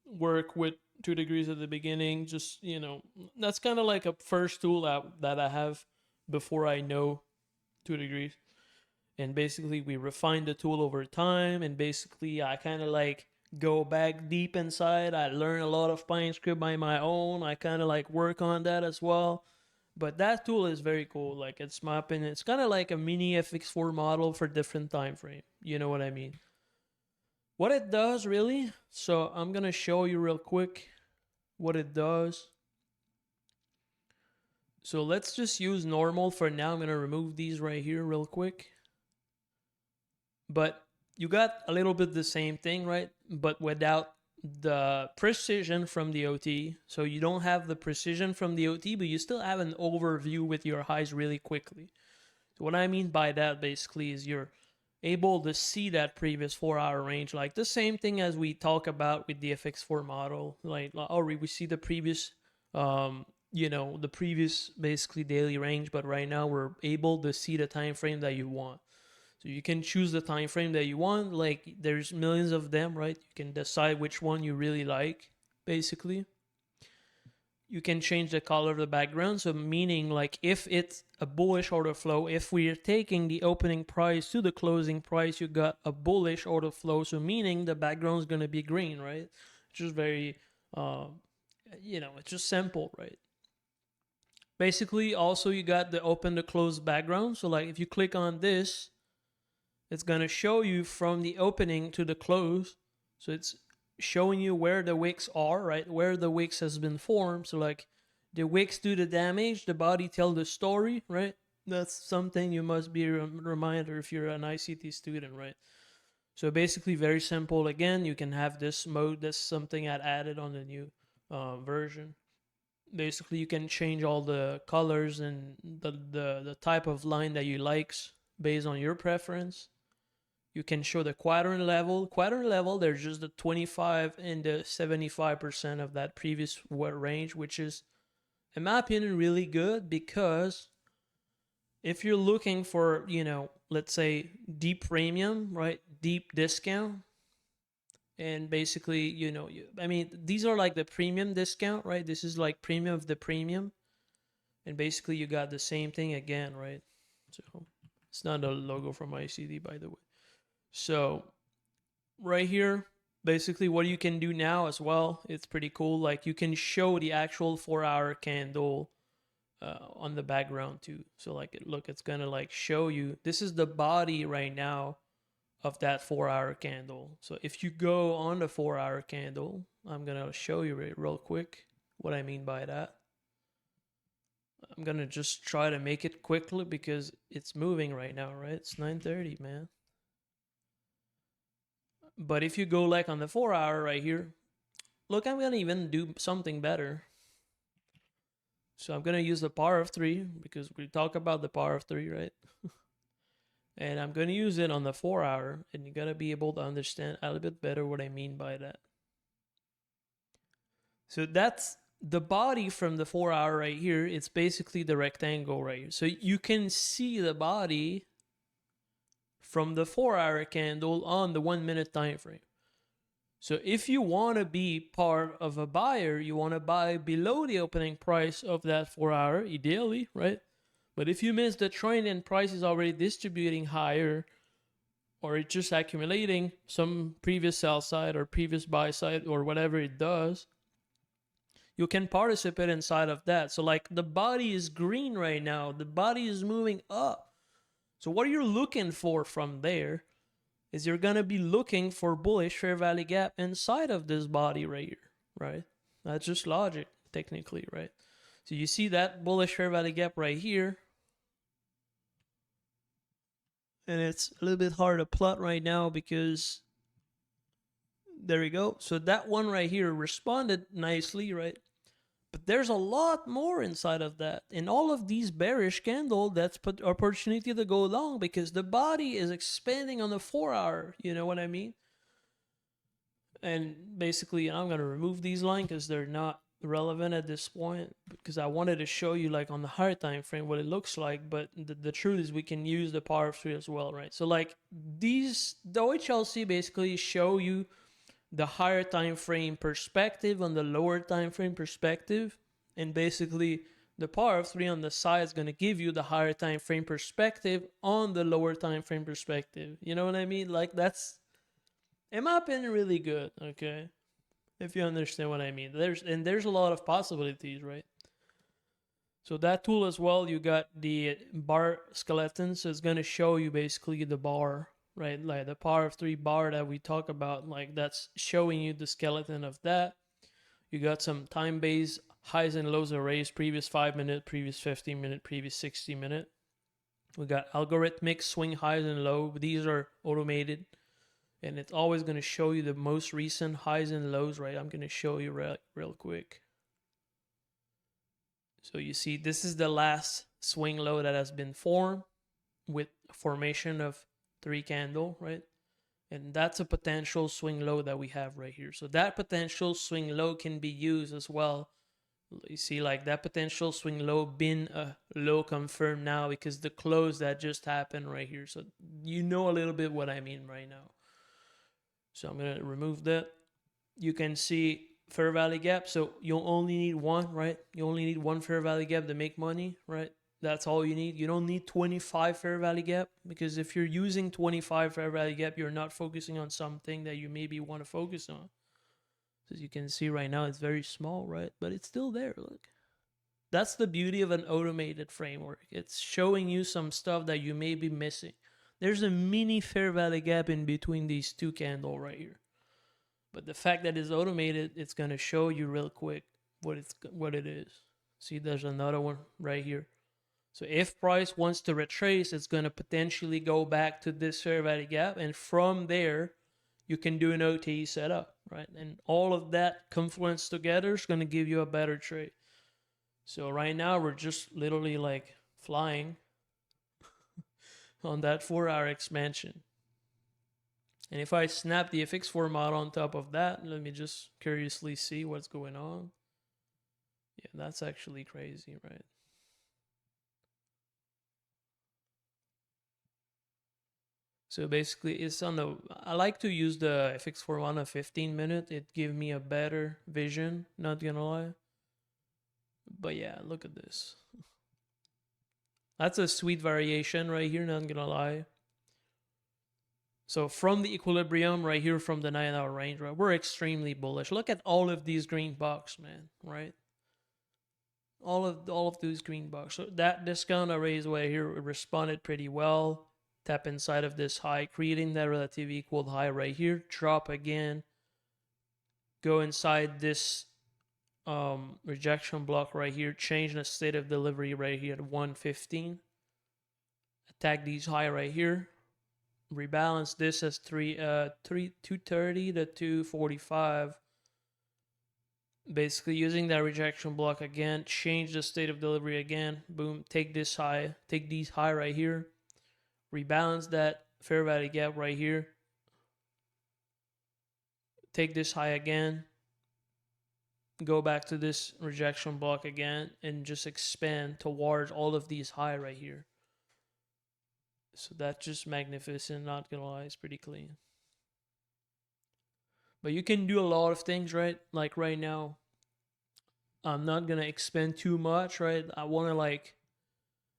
work with 2 degrees at the beginning. Just, you know, that's kind of like a first tool that I have before I know 2 degrees. And basically we refine the tool over time, and basically I kind of like go back deep inside. I learn a lot of PineScript by my own. I kind of like work on that as well. But that tool is very cool. Like, it's my opinion, it's kind of like a mini FX4 model for different time frame. You know what I mean? What it does really, so I'm gonna show you real quick what it does. So let's just use normal for now. I'm gonna remove these right here real quick. But you got a little bit the same thing, right? But without the precision from the OT. So you don't have the precision from the OT, but you still have an overview with your highs really quickly. So what I mean by that basically is you're able to see that previous 4-hour range, like the same thing as we talk about with the FX4 model. Like, or we see the previous you know, the previous basically daily range, but right now we're able to see the time frame that you want. So you can choose the time frame that you want. Like, there's millions of them, right? You can decide which one you really like, basically. You can change the color of the background. So meaning, like, if it's a bullish order flow, if we're taking the opening price to the closing price, you got a bullish order flow. So meaning the background is going to be green, right? It's just very, you know, it's just simple, right? Basically, also you got the open to close background. So like if you click on this, it's going to show you from the opening to the close. So it's showing you where the wicks are, right? Where the wicks has been formed. So like the wicks do the damage, the body tell the story, right? That's something you must be a reminder if you're an ICT student, right? So basically very simple. Again, you can have this mode. That's something I added on the new version. Basically you can change all the colors and the type of line that you likes based on your preference. You can show the quadrant level. Quadrant level, there's just the 25 and the 75% of that previous range, which is, in my opinion, really good, because if you're looking for, you know, let's say deep premium, right? Deep discount. And basically, you know, I mean, these are like the premium discount, right? This is like premium of the premium. And basically you got the same thing again, right? So it's not a logo from ICD, by the way. So right here, basically what you can do now as well, it's pretty cool. Like you can show the actual 4-hour candle on the background too. So like, look, it's gonna like show you, this is the body right now of that 4-hour candle. So if you go on the 4-hour candle, I'm gonna show you real quick what I mean by that. I'm gonna just try to make it quickly because it's moving right now, right? It's 9:30, man. But if you go like on the 4-hour right here, look, I'm gonna even do something better. So I'm gonna use the power of 3 because we talk about the power of 3, right? And I'm gonna use it on the 4-hour, and you gotta be able to understand a little bit better what I mean by that. So that's the body from the 4-hour right here. It's basically the rectangle right here. So you can see the body from the 4-hour candle on the 1-minute time frame. So if you want to be part of a buyer, you want to buy below the opening price of that 4-hour, ideally, right? But if you miss the trend and price is already distributing higher, or it's just accumulating some previous sell side or previous buy side or whatever it does, you can participate inside of that. So like the body is green right now, the body is moving up. So what you're looking for from there is you're going to be looking for bullish fair value gap inside of this body right here, right? That's just logic, technically, right? So you see that bullish fair value gap right here. And it's a little bit hard to plot right now because there we go. So that one right here responded nicely, right? But there's a lot more inside of that. In all of these bearish candle, that's put opportunity to go long because the body is expanding on the 4-hour. You know what I mean? And basically, I'm going to remove these lines because they're not relevant at this point, because I wanted to show you like on the higher time frame what it looks like. But the truth is we can use the power of 3 as well, right? So like these, the OHLC basically show you the higher time frame perspective on the lower time frame perspective, and basically the power of 3 on the side is going to give you the higher time frame perspective on the lower time frame perspective. You know what I mean? Like that's, in my opinion, really good. Okay, if you understand what I mean. There's a lot of possibilities, right? So that tool as well, you got the bar skeleton, so it's gonna show you basically the bar, right? Like the power of 3 bar that we talk about, like that's showing you the skeleton of that. You got some time-based highs and lows arrays, previous 5-minute, previous 15-minute, previous 60-minute. We got algorithmic swing highs and low. These are automated, and it's always going to show you the most recent highs and lows, right? I'm going to show you real quick. So you see, this is the last swing low that has been formed with formation of 3 candle, right? And that's a potential swing low that we have right here. So that potential swing low can be used as well. You see, like that potential swing low been a low confirmed now because the close that just happened right here. So you know a little bit what I mean right now. So I'm going to remove that. You can see fair value gap. So you only need one, right? You only need one fair value gap to make money, right? That's all you need. You don't need 25 fair value gap, because if you're using 25 fair value gap, you're not focusing on something that you maybe want to focus on. As you can see right now, it's very small, right? But it's still there, look. That's the beauty of an automated framework. It's showing you some stuff that you may be missing. There's a mini fair value gap in between these 2 candles right here. But the fact that it's automated, it's going to show you real quick what it is. See, there's another one right here. So if price wants to retrace, it's going to potentially go back to this fair value gap. And from there, you can do an OTE setup, right? And all of that confluence together is going to give you a better trade. So right now, we're just literally like flying on that 4-hour expansion. And if I snap the FX4 model on top of that, let me just curiously see what's going on. Yeah, that's actually crazy, right? So basically, it's on the, I like to use the FX4 on a 15-minute. It gives me a better vision, not gonna lie. But yeah, look at this. That's a sweet variation right here, not gonna lie. So from the equilibrium right here, from the 9-hour range, right, we're extremely bullish. Look at all of these green bucks, man, right? All of these green bucks. So that discount arrays right here responded pretty well. Tap inside of this high, creating that relative equal high right here. Drop again. Go inside this rejection block right here. Change the state of delivery right here at 115. Attack these high right here. Rebalance this as 230 to 245. Basically using that rejection block again. Change the state of delivery again. Boom. Take this high. Take these high right here. Rebalance that fair value gap right here. Take this high again. Go back to this rejection block again and just expand towards all of these high right here. So that's just magnificent, not gonna lie, it's pretty clean. But you can do a lot of things, right? Like right now, I'm not gonna expand too much, right? I wanna like,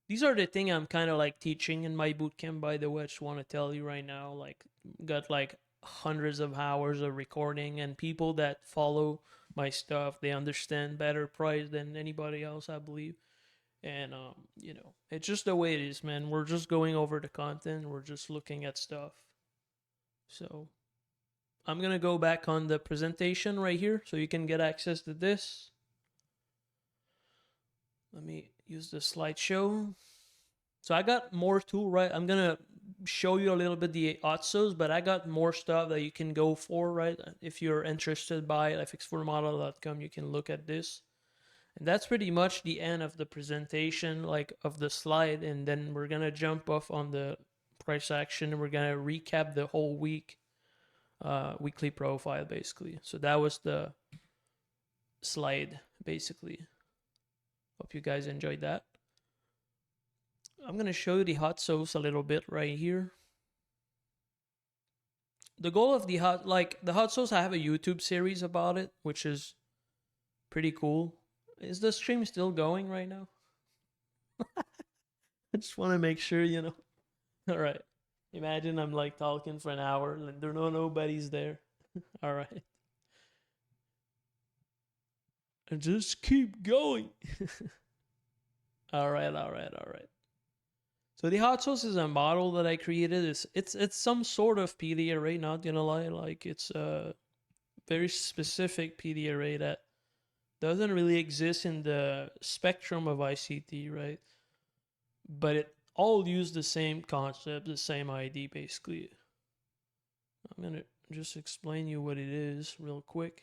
these are the things I'm kind of like teaching in my bootcamp, by the way. I just want to tell you right now, like, got like hundreds of hours of recording, and people that follow my stuff, they understand better price than anybody else, I believe. And you know, it's just the way it is, man. We're just going over the content, we're just looking at stuff. So I'm gonna go back on the presentation right here so you can get access to this. Let me use the slideshow. So I got more tool, right? I'm gonna show you a little bit the OTSOs, but I got more stuff that you can go for, right? If you're interested by fx4model.com, you can look at this. And that's pretty much the end of the presentation, like of the slide. And then we're gonna jump off on the price action, and we're gonna recap the whole week, weekly profile basically. So that was the slide basically. Hope you guys enjoyed that. I'm gonna show you the hot sauce a little bit right here. The goal of the hot sauce, I have a YouTube series about it, which is pretty cool. Is the stream still going right now? I just want to make sure, you know. All right. Imagine I'm like talking for an hour and nobody's there. All right. And just keep going. All right. So the hot sauce is a model that I created. It's some sort of PD array, not gonna lie. Like it's a very specific PD array that doesn't really exist in the spectrum of ICT, right? But it all use the same concept, the same ID basically. I'm gonna just explain you what it is real quick.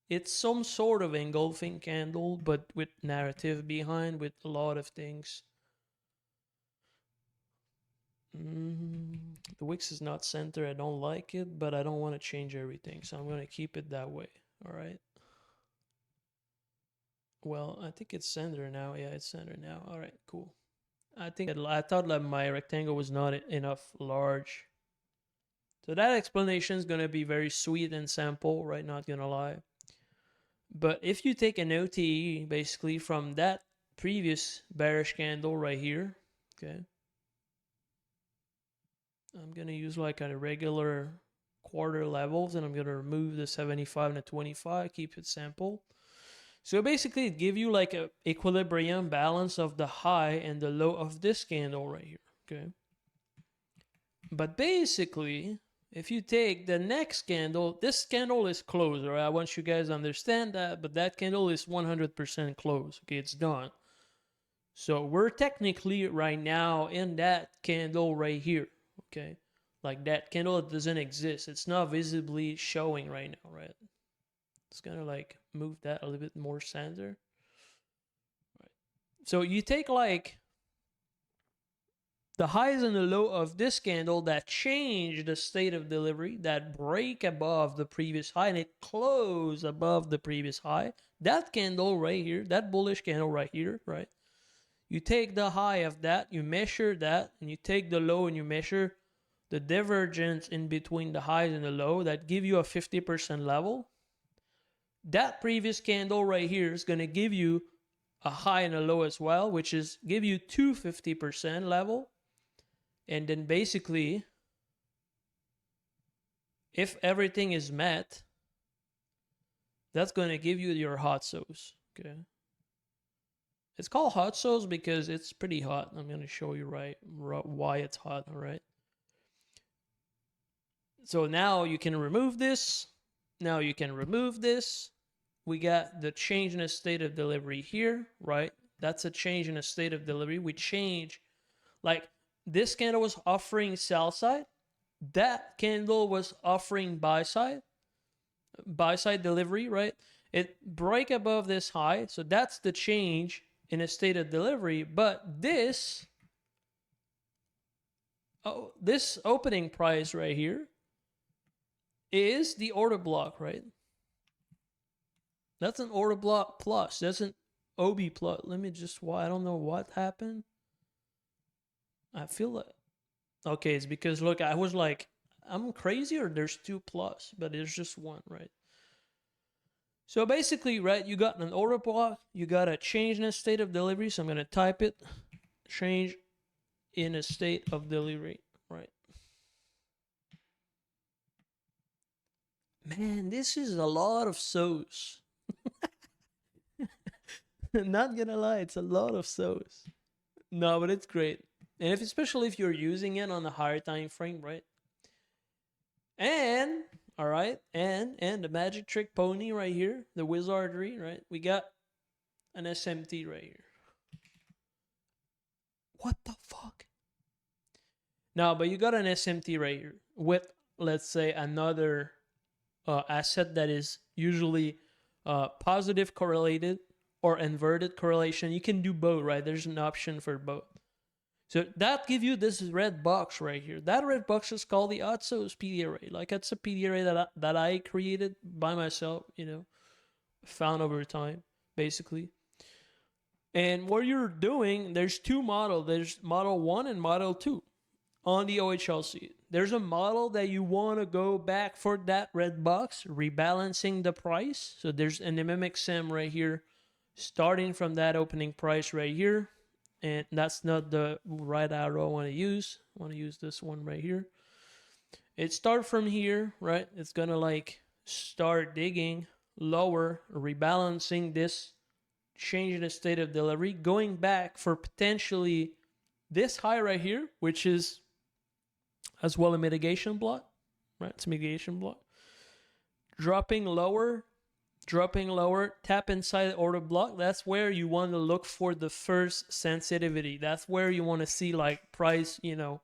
It's some sort of engulfing candle, but with narrative behind, with a lot of things. The Wix is not center. I don't like it, but I don't want to change everything, so I'm gonna keep it that way. All right. Well, I think it's center now. Yeah, it's center now. All right, cool. I thought that my rectangle was not enough large. So that explanation is gonna be very sweet and simple, right? Not gonna lie. But if you take an OTE basically from that previous bearish candle right here, okay, I'm gonna use like a regular quarter levels, and I'm gonna remove the 75 and the 25, keep it simple. So basically it gives you like a equilibrium balance of the high and the low of this candle right here, okay? But basically, if you take the next candle, this candle is closed, right? I want you guys to understand that, but that candle is 100% closed, okay? It's done. So we're technically right now in that candle right here, okay? Like that candle doesn't exist. It's not visibly showing right now, right? It's gonna like move that a little bit more center. Right. So you take like the highs and the low of this candle that change the state of delivery, that break above the previous high and it close above the previous high. That candle right here, that bullish candle right here, right? You take the high of that, you measure that, and you take the low and you measure the divergence in between the highs and the low that give you a 50% level. That previous candle right here is going to give you a high and a low as well, which is give you 250% level. And then basically, if everything is met, that's going to give you your hot sauce, okay? It's called hot sauce because it's pretty hot. I'm going to show you why it's hot, all right? So now you can remove this. Now you can remove this. We got the change in a state of delivery here, right? That's a change in a state of delivery. We change, like this candle was offering sell side. That candle was offering buy side delivery, right? It break above this high. So that's the change in a state of delivery. But this opening price right here is the order block, right? That's an order block plus. That's an OB plus. Let me just, I don't know what happened. I feel like, okay, it's because, look, I was like, I'm crazy or there's 2 plus, but there's just 1, right? So basically, right, you got an order block, you got a change in a state of delivery. So I'm going to type it, change in a state of delivery, right? Man, this is a lot of sauce. Not gonna lie, it's a lot of sauce. No, but it's great. And especially if you're using it on a higher time frame, right? And all right, and the magic trick pony right here, the wizardry, right? We got an SMT right here. What the fuck? No, but you got an SMT right here with, let's say, another asset that is usually positive correlated or inverted correlation. You can do both, right? There's an option for both. So that give you this red box right here. That red box is called the Otso's PD array. Like it's a PD array that I created by myself, you know, found over time, basically. And what you're doing, there's two models. There's model 1 and model 2 on the OHLC. There's a model that you want to go back for that red box, rebalancing the price. So there's an MMXM right here, starting from that opening price right here. And that's not the right arrow I want to use. I want to use this one right here. It starts from here, right? It's going to like start digging lower, rebalancing this, changing the state of delivery, going back for potentially this high right here, which is as well a mitigation block, right? It's a mitigation block. Dropping lower, tap inside the order block. That's where you want to look for the first sensitivity. That's where you want to see like price, you know,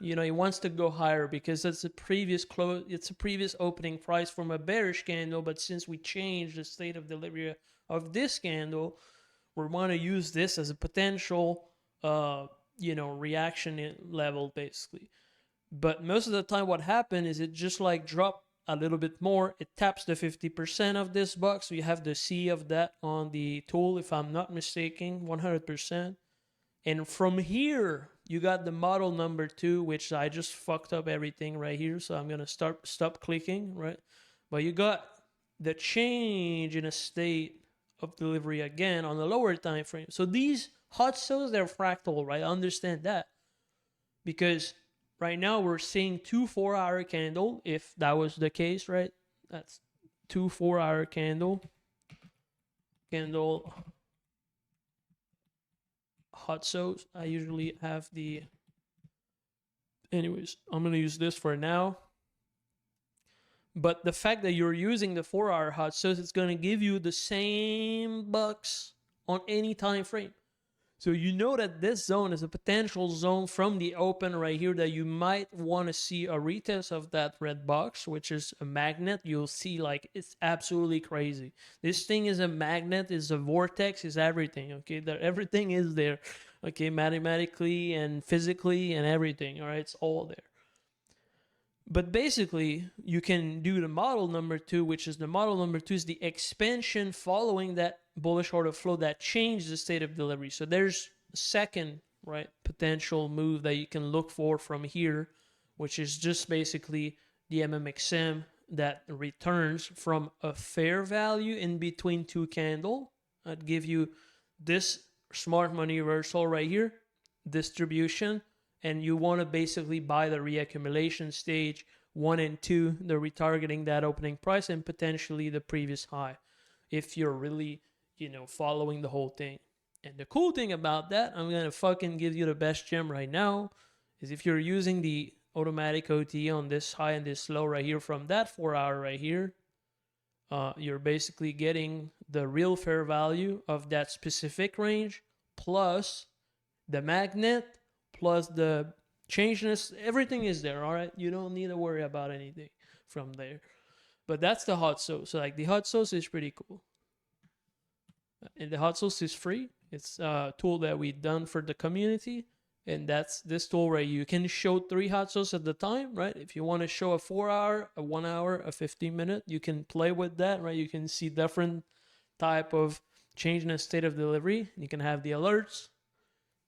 it wants to go higher because it's a previous close, it's a previous opening price from a bearish candle. But since we changed the state of delivery of this candle, we want to use this as a potential, reaction level basically. But most of the time, what happened is it just like dropped a little bit more. It taps the 50% of this box. So you have the C of that on the tool, if I'm not mistaken, 100%. And from here, you got the model number 2, which I just fucked up everything right here. So I'm going to stop clicking, right? But you got the change in a state of delivery again on the lower time frame. So these hot zones, they're fractal, right? I understand that. Because right now we're seeing 2 4-hour candle, if that was the case, right? That's 2 4-hour candle hot zones. I usually have the, anyways, I'm going to use this for now. But the fact that you're using the 4-hour hot zones, it's going to give you the same bucks on any time frame. So you know that this zone is a potential zone from the open right here that you might want to see a retest of that red box, which is a magnet. You'll see like it's absolutely crazy. This thing is a magnet, is a vortex, is everything, okay? Everything is there, okay? Mathematically and physically and everything, all right? It's all there. But basically, you can do the model number 2, which is the model number 2 is the expansion following that bullish order flow that changed the state of delivery. So there's a second, right, potential move that you can look for from here, which is just basically the MMXM that returns from a fair value in between 2 candles. I'd give you this smart money reversal right here, distribution. And you want to basically buy the reaccumulation stage 1 and 2, the retargeting that opening price and potentially the previous high, if you're really, following the whole thing. And the cool thing about that, I'm going to fucking give you the best gem right now, is if you're using the automatic OT on this high and this low right here from that 4-hour right here, you're basically getting the real fair value of that specific range plus the magnet, plus the changeness, everything is there, all right? You don't need to worry about anything from there. But that's the hot sauce. So like the hot sauce is pretty cool. And the hot sauce is free. It's a tool that we've done for the community. And that's this tool right. You can show 3 hot sauce at the time, right? If you want to show a 4-hour, a 1-hour, a 15-minute, you can play with that, right? You can see different type of change in the state of delivery. You can have the alerts.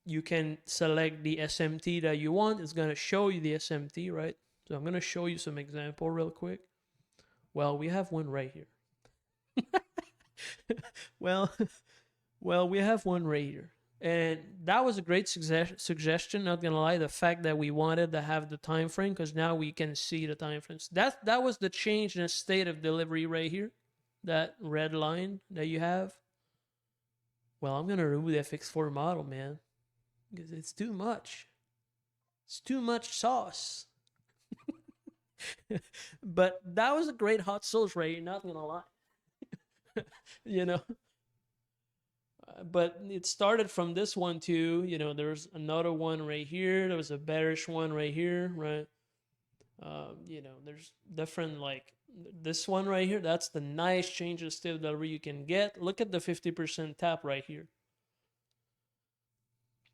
You can select the SMT that you want. It's going to show you the SMT, right? So I'm going to show you some example real quick. Well, we have one right here. well, we have one right here. And that was a great suggestion, not going to lie. The fact that we wanted to have the time frame, because now we can see the time frames. That was the change in the state of delivery right here. That red line that you have. Well, I'm going to remove the FX4 model, man. Because it's too much. It's too much sauce. But that was a great hot sauce, right? Not gonna lie. But it started from this one too. There's another one right here. There was a bearish one right here, right? You know, there's different, like this one right here. That's the nice change of state delivery you can get. Look at the 50% tap right here.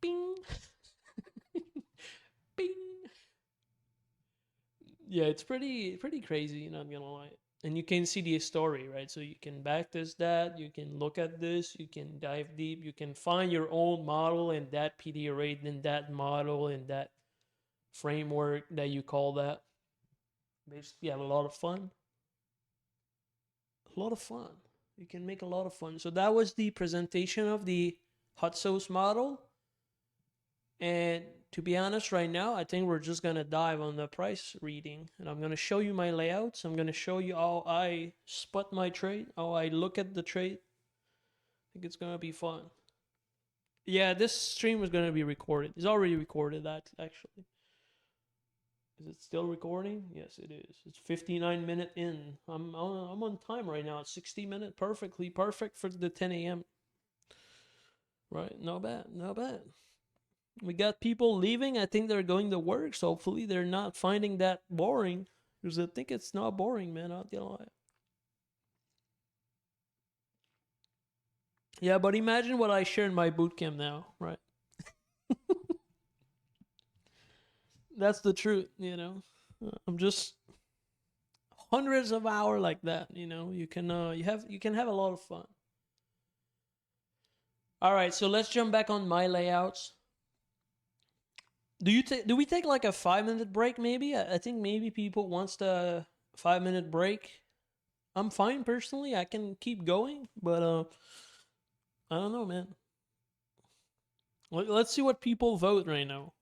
Bing. Bing. Yeah, it's pretty crazy, not gonna lie. And you can see the story, right? So you can backtest that, you can look at this, you can dive deep, you can find your own model in that PD rate, in that model, in that framework that you call that. Basically, a lot of fun. A lot of fun. You can make a lot of fun. So that was the presentation of the hot sauce model. And to be honest, right now, I think we're just gonna dive on the price reading, and I'm gonna show you my layouts. I'm gonna show you how I spot my trade, how I look at the trade. I think it's gonna be fun. Yeah, this stream is gonna be recorded. It's already recorded, that actually. Is it still recording? Yes, it is. It's 59 minutes in. I'm on time right now. It's 60 minutes, perfect for the 10 a.m. Right? Not bad, not bad. We got people leaving. I think they're going to work, so hopefully they're not finding that boring. Because I think it's not boring, man. Not gonna lie. Yeah, but imagine what I share in my bootcamp now, right? That's the truth, you know. I'm just hundreds of hours like that, you know. You can have a lot of fun. All right, so let's jump back on my layouts. Do we take like a 5 minute break maybe? I think maybe people wants the 5 minute break. I'm fine personally. I can keep going, but I don't know, man. Let's see what people vote right now.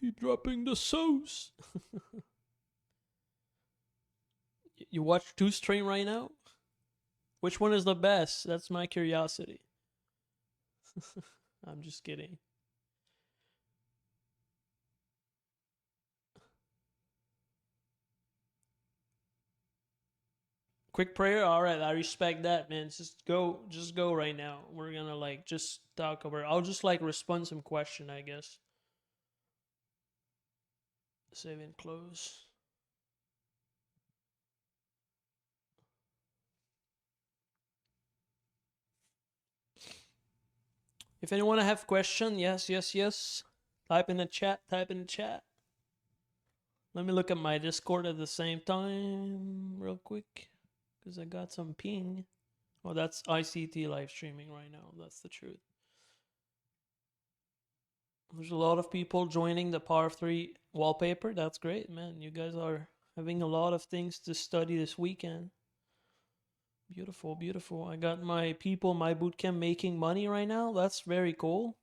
Keep dropping the sauce. You watch two stream right now? Which one is the best? That's my curiosity. I'm just kidding. Quick prayer. All right, I respect that, man. Just go right now. We're gonna like just talk over. I'll just like respond some question, I guess. Save and close. If anyone have question, yes. Type in the chat. Let me look at my Discord at the same time, real quick, because I got some ping. Oh, that's ICT live streaming right now. That's the truth. There's a lot of people joining the Power 3 wallpaper. That's great, man. You guys are having a lot of things to study this weekend. Beautiful, beautiful. I got my people, my bootcamp making money right now. That's very cool.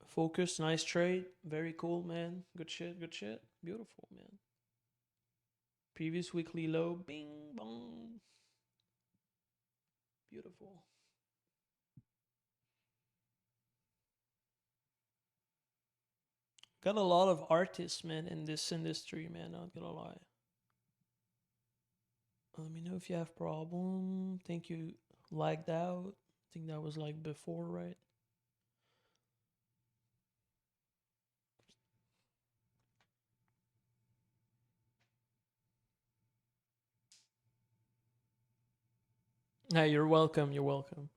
Focus, nice trade. Very cool, man. Good shit. Beautiful, man. Previous weekly low. Bing, bong. Beautiful. Got a lot of artists, man, in this industry, man. Not gonna lie. Let me know if you have problem. Think you lagged out. I think that was like before, right? Hey, you're welcome. You're welcome.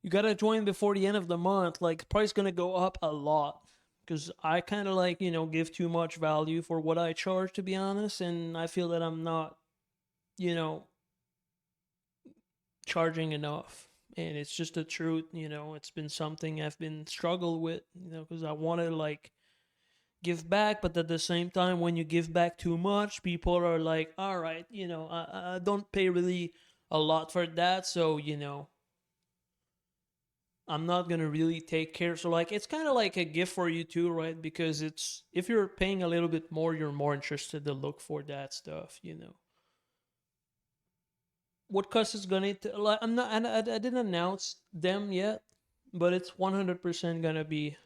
You gotta join before the end of the month. Like, price gonna go up a lot. Because I kind of like, give too much value for what I charge, to be honest. And I feel that I'm not, you know, charging enough. And it's just the truth, it's been something I've been struggled with, because I want to like give back, but at the same time, when you give back too much, people are like, all right, I don't pay really a lot for that, so I'm not gonna really take care. So like, it's kind of like a gift for you too, right? Because it's, if you're paying a little bit more, you're more interested to look for that stuff. What cost is gonna like, I'm not, I didn't announce them yet, but it's 100% gonna be,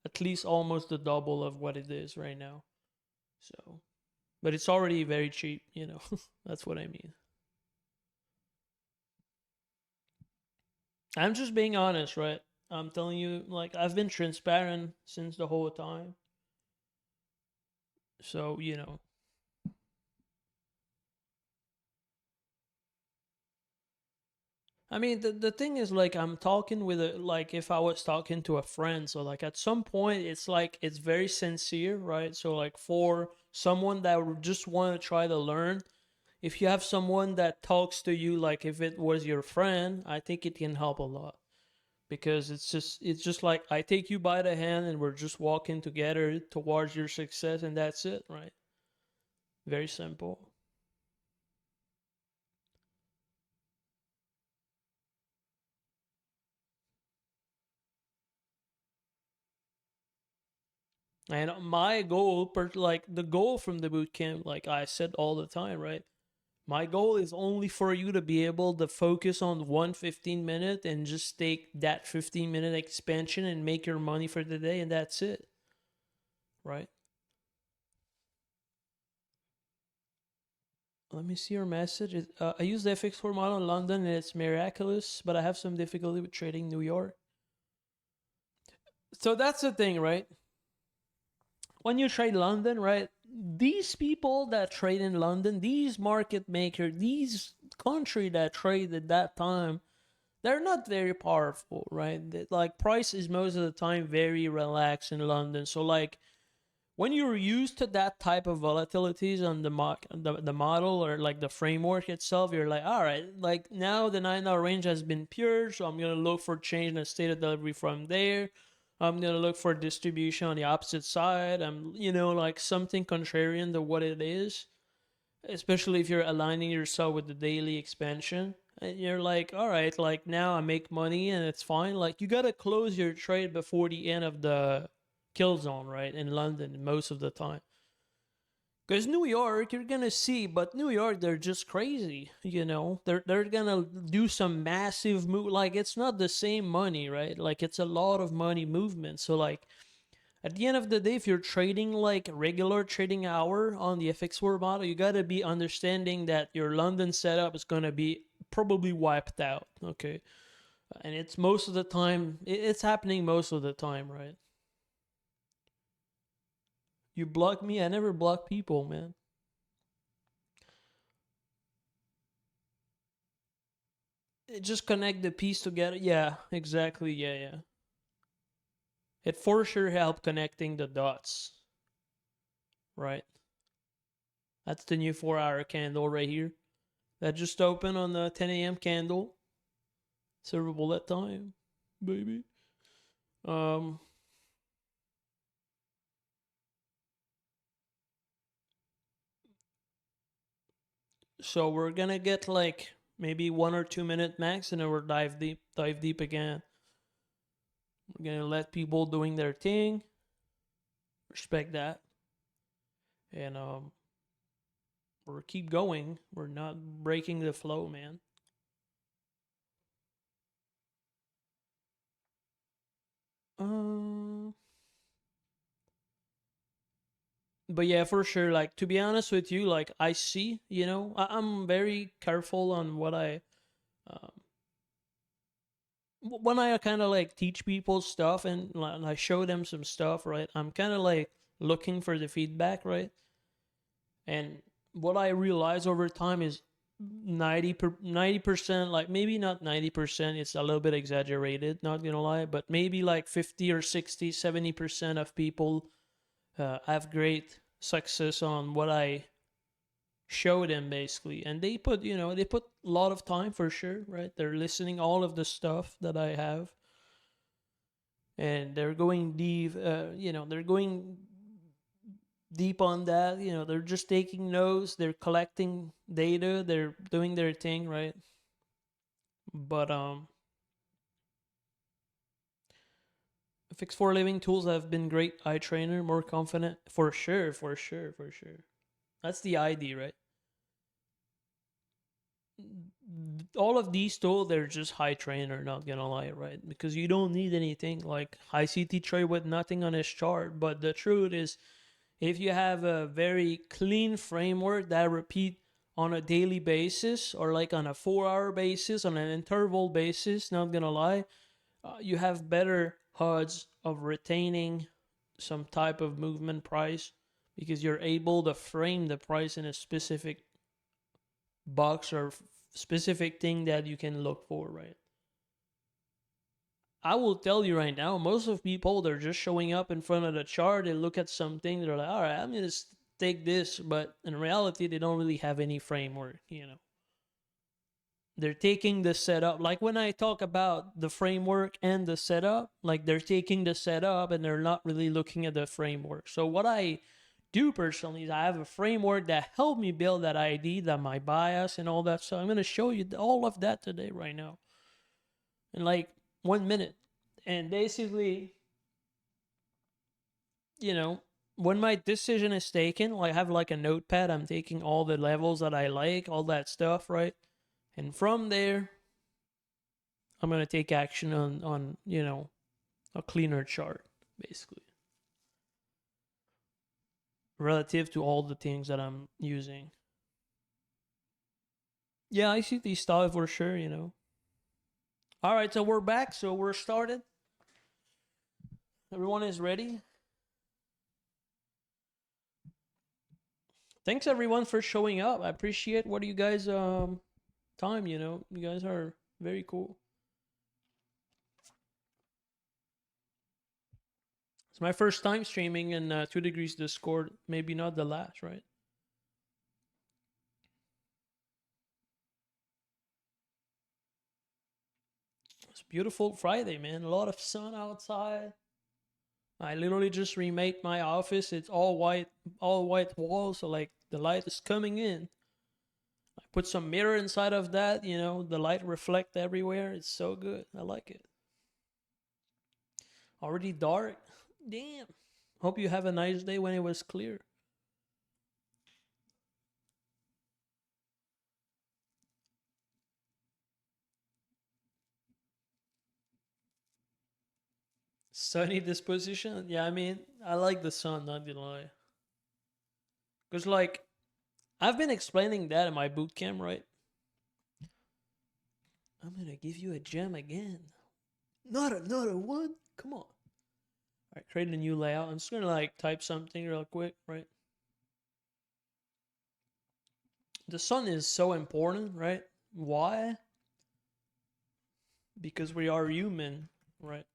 at least almost the double of what it is right now. So, but it's already very cheap, That's what I mean. I'm just being honest, right? I'm telling you, like, I've been transparent since the whole time. So, you know. I mean, the thing is, like, I'm talking with a, like, if I was talking to a friend, so, like, at some point, it's, like, it's very sincere, right? So, like, for someone that would just want to try to learn, if you have someone that talks to you like if it was your friend, I think it can help a lot. Because it's just like I take you by the hand and we're just walking together towards your success, and that's it, right? Very simple. And my goal, like the goal from the boot camp, like I said all the time, right? My goal is only for you to be able to focus on one 15-minute and just take that 15-minute expansion and make your money for the day, and that's it, right? Let me see your message. I use the FX4 model in London and it's miraculous, but I have some difficulty with trading New York. So that's the thing, right? When you trade London, right? These people that trade in London, these market makers, these country that trade at that time, they're not very powerful, right? Like price is most of the time very relaxed in London. So like when you're used to that type of volatilities on the model or like the framework itself, you're like, all right, like now the 9-hour range has been pure, so I'm gonna look for change in the state of delivery from there. I'm gonna look for distribution on the opposite side. I'm, like something contrarian to what it is, especially if you're aligning yourself with the daily expansion. And you're like, all right, like now I make money and it's fine. Like you gotta close your trade before the end of the kill zone, right? In London, most of the time. Because New York, you're gonna see, but New York, they're just crazy. They're gonna do some massive move. Like it's not the same money, right? Like it's a lot of money movement. So like at the end of the day, if you're trading like regular trading hour on the FX4 model, you gotta be understanding that your London setup is gonna be probably wiped out. Okay, and it's most of the time, it's happening most of the time, right? You block me, I never block people, man. Just connect the piece together. Yeah, exactly. Yeah, yeah. It for sure helped connecting the dots, right? That's the new 4-hour candle right here. That just opened on the 10 a.m. candle. Silver bullet time, baby. Um, so we're gonna get like maybe 1 or 2 minute max, and then we're dive deep again. We're gonna let people doing their thing. Respect that, and we're keep going. We're not breaking the flow, man. Um, but yeah, for sure. Like to be honest with you, like I see, I'm very careful on what um, when I kind of like teach people stuff and I show them some stuff, right? I'm kind of like looking for the feedback, right? And what I realize over time is 90%, like maybe not 90%, it's a little bit exaggerated, not gonna lie, but maybe like 50 or 60, 70% of people have great success on what I show them basically. And they put a lot of time for sure, right? They're listening all of the stuff that I have, and they're going deep, they're going deep on that. They're just taking notes, they're collecting data, they're doing their thing, right? But fix for living tools have been great. Eye trainer, more confident, for sure, for sure, for sure. That's the ID, right? All of these tools, they're just high trainer, not gonna lie, right? Because you don't need anything like high CT trade with nothing on his chart. But the truth is, if you have a very clean framework that repeat on a daily basis or like on a 4-hour basis, on an interval basis, not gonna lie, you have better odds of retaining some type of movement price because you're able to frame the price in a specific box or specific thing that you can look for, right? I will tell you right now, most of people, they're just showing up in front of the chart, they look at something, they're like, all right, I'm going to take this, but in reality, they don't really have any framework, you know. They're taking the setup, like when I talk about the framework and the setup, like they're taking the setup and they're not really looking at the framework. So what I do personally is I have a framework that helped me build that ID, that my bias and all that. So I'm going to show you all of that today right now in like 1 minute. And basically, you know, when my decision is taken, I have like a notepad, I'm taking all the levels that I like, all that stuff, right? And from there, I'm going to take action on, you know, a cleaner chart, basically, relative to all the things that I'm using. Yeah, I see these stuff for sure, you know. All right, so we're back. So we're started. Everyone is ready. Thanks everyone for showing up. I appreciate what you guys time, you know. You guys are very cool. It's my first time streaming in 2 Degrees Discord. Maybe not the last, right? It's a beautiful Friday, man. A lot of sun outside. I literally just remade my office. It's all white walls, so like the light is coming in. I put some mirror inside of that, you know, the light reflect everywhere. It's so good. I like it. Already dark. Damn. Hope you have a nice day when it was clear. Sunny disposition. Yeah, I mean, I like the sun, not gonna lie. Because like I've been explaining that in my boot camp, right? I'm gonna give you a gem again. Not another one. Come on. Alright, create a new layout. I'm just gonna like type something real quick, right? The sun is so important, right? Why? Because we are human, right?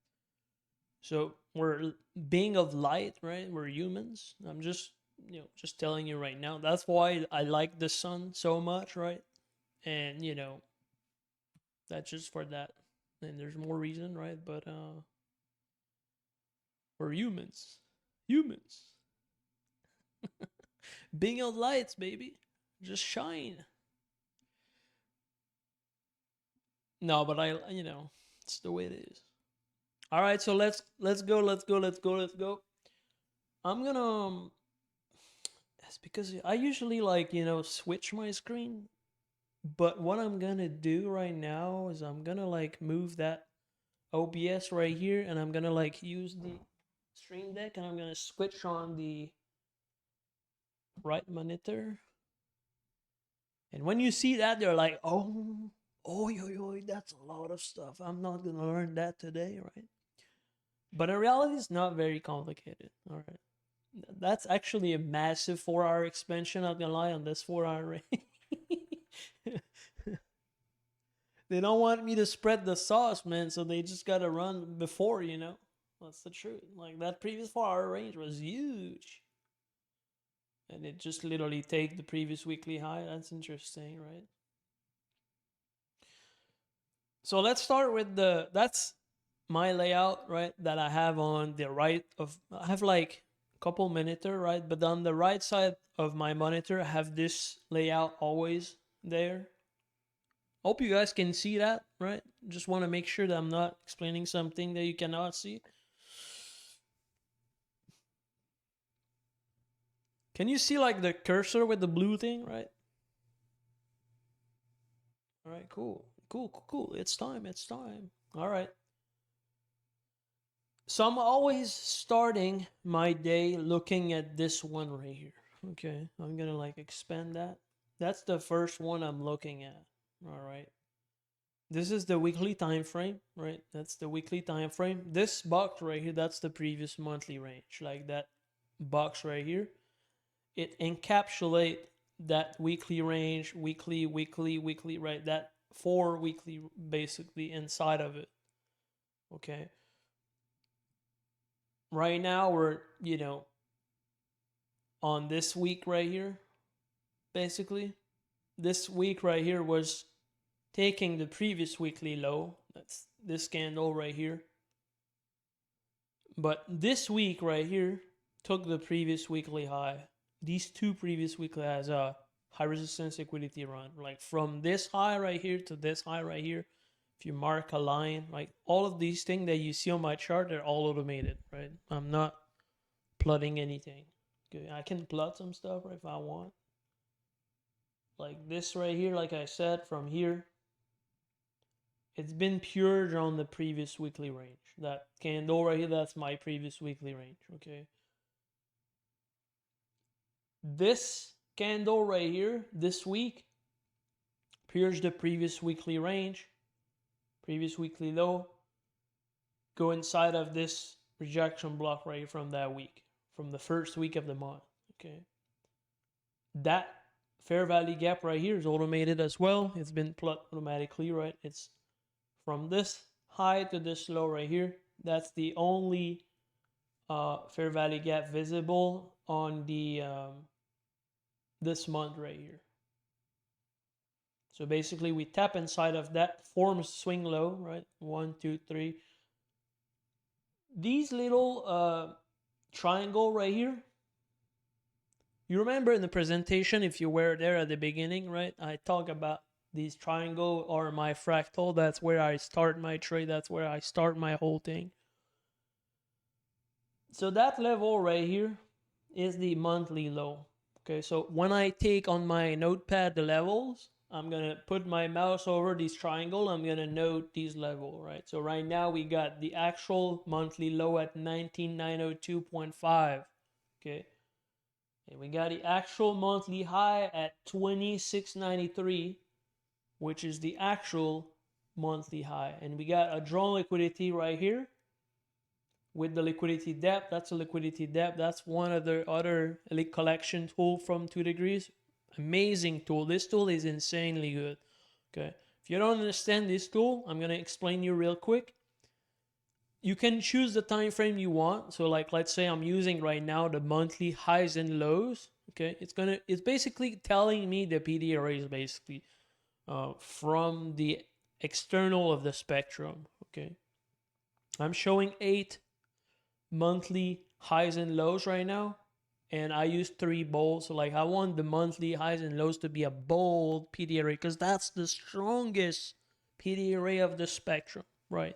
So we're being of light, right? We're humans. I'm just, you know, just telling you right now. That's why I like the sun so much, right? And you know, that's just for that. And there's more reason, right? But we're humans. Humans. Being of lights, baby. Just shine. No, but I, you know, it's the way it is. All right, so let's go. I'm gonna it's because I usually like, you know, switch my screen, but what I'm gonna do right now is I'm gonna like move that OBS right here and I'm gonna like use the stream deck and I'm gonna switch on the right monitor. And when you see that, they're like, oh, yo, that's a lot of stuff. I'm not gonna learn that today, right? But in reality, it's not very complicated. All right. That's actually a massive 4-hour expansion, not gonna lie, on this 4-hour range. They don't want me to spread the sauce, man, so they just gotta run before, you know? That's the truth. Like, that previous 4-hour range was huge. And it just literally take the previous weekly high. That's interesting, right? So let's start with that's my layout, right? That I have on the right of, I have like a couple monitor, right? But on the right side of my monitor, I have this layout always there. Hope you guys can see that, right? Just want to make sure that I'm not explaining something that you cannot see. Can you see like the cursor with the blue thing, right? All right, cool. Cool. It's time. All right. So I'm always starting my day looking at this one right here. Okay, I'm gonna like expand that. That's the first one I'm looking at. All right. this is the weekly time frame, right? That's the weekly time frame. This box right here, that's the previous monthly range. Like that box right here, it encapsulate that weekly range, weekly, right? That 4 weekly basically inside of it. Okay. Right now we're, on this week right here, basically. This week right here was taking the previous weekly low. That's this candle right here. But this week right here took the previous weekly high. These 2 previous weekly highs are high resistance liquidity run. Like from this high right here to this high right here, if you mark a line, like all of these things that you see on my chart, they're all automated, right? I'm not plotting anything. Okay, I can plot some stuff if I want. Like this right here, like I said, from here, it's been purged on the previous weekly range. That candle right here, that's my previous weekly range, okay? This candle right here, this week, purged the previous weekly range, previous weekly low, go inside of this rejection block right here from that week, from the first week of the month, okay? That fair value gap right here is automated as well. It's been plotted automatically, right? It's from this high to this low right here. That's the only fair value gap visible on the this month right here. So basically we tap inside of that, forms swing low, right? 1, 2, 3. These little triangle right here, you remember in the presentation, if you were there at the beginning, right? I talk about these triangle or my fractal. That's where I start my trade. That's where I start my whole thing. So that level right here is the monthly low. Okay, so when I take on my notepad the levels, I'm going to put my mouse over this triangle. I'm going to note these levels, right? So right now we got the actual monthly low at 19902.5. Okay. And we got the actual monthly high at 2693, which is the actual monthly high. And we got a drawn liquidity right here with the liquidity depth. That's a liquidity depth. That's one of the other collection tool from 2degrees. Amazing tool. This tool is insanely good. Okay. If you don't understand this tool, I'm going to explain you real quick. You can choose the time frame you want. So like, let's say I'm using right now the monthly highs and lows. Okay. It's basically telling me the PDRA is basically from the external of the spectrum. Okay. I'm showing 8 monthly highs and lows right now, and I use 3 bold. So like I want the monthly highs and lows to be a bold PDRA because that's the strongest PDRA of the spectrum, right?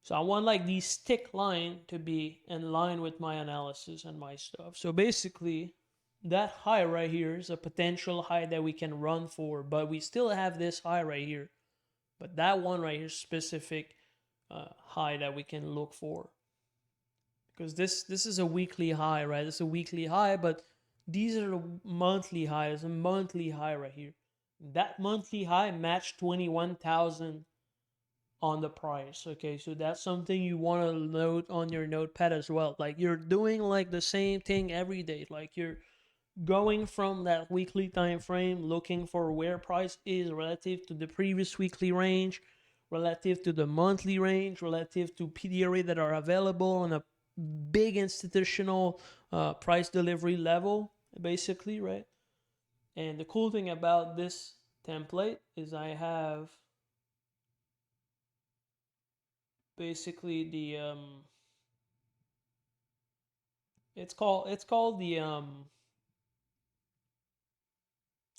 So I want like the stick line to be in line with my analysis and my stuff. So basically that high right here is a potential high that we can run for, but we still have this high right here. But that one right here is specific high that we can look for. Because this is a weekly high, right? It's a weekly high, but these are the monthly highs. A monthly high right here. That monthly high matched 21,000 on the price. Okay, so that's something you want to note on your notepad as well. Like you're doing like the same thing every day. Like you're going from that weekly time frame, looking for where price is relative to the previous weekly range, relative to the monthly range, relative to PDRA that are available on a big institutional price delivery level, basically, right? And the cool thing about this template is I have basically the it's called the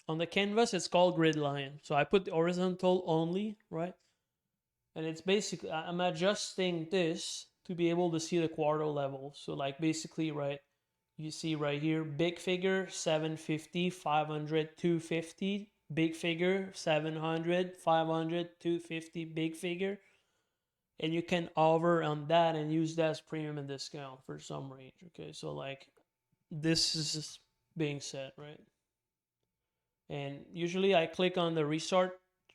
on the canvas it's called grid line. So I put the horizontal only, right? And it's basically I'm adjusting this to be able to see the quarter level. So like basically, right, you see right here, big figure 750, 500, 250, big figure 700, 500, 250, big figure. And you can hover on that and use that as premium and discount for some range. Okay, so like this is being set, right? And usually I click on the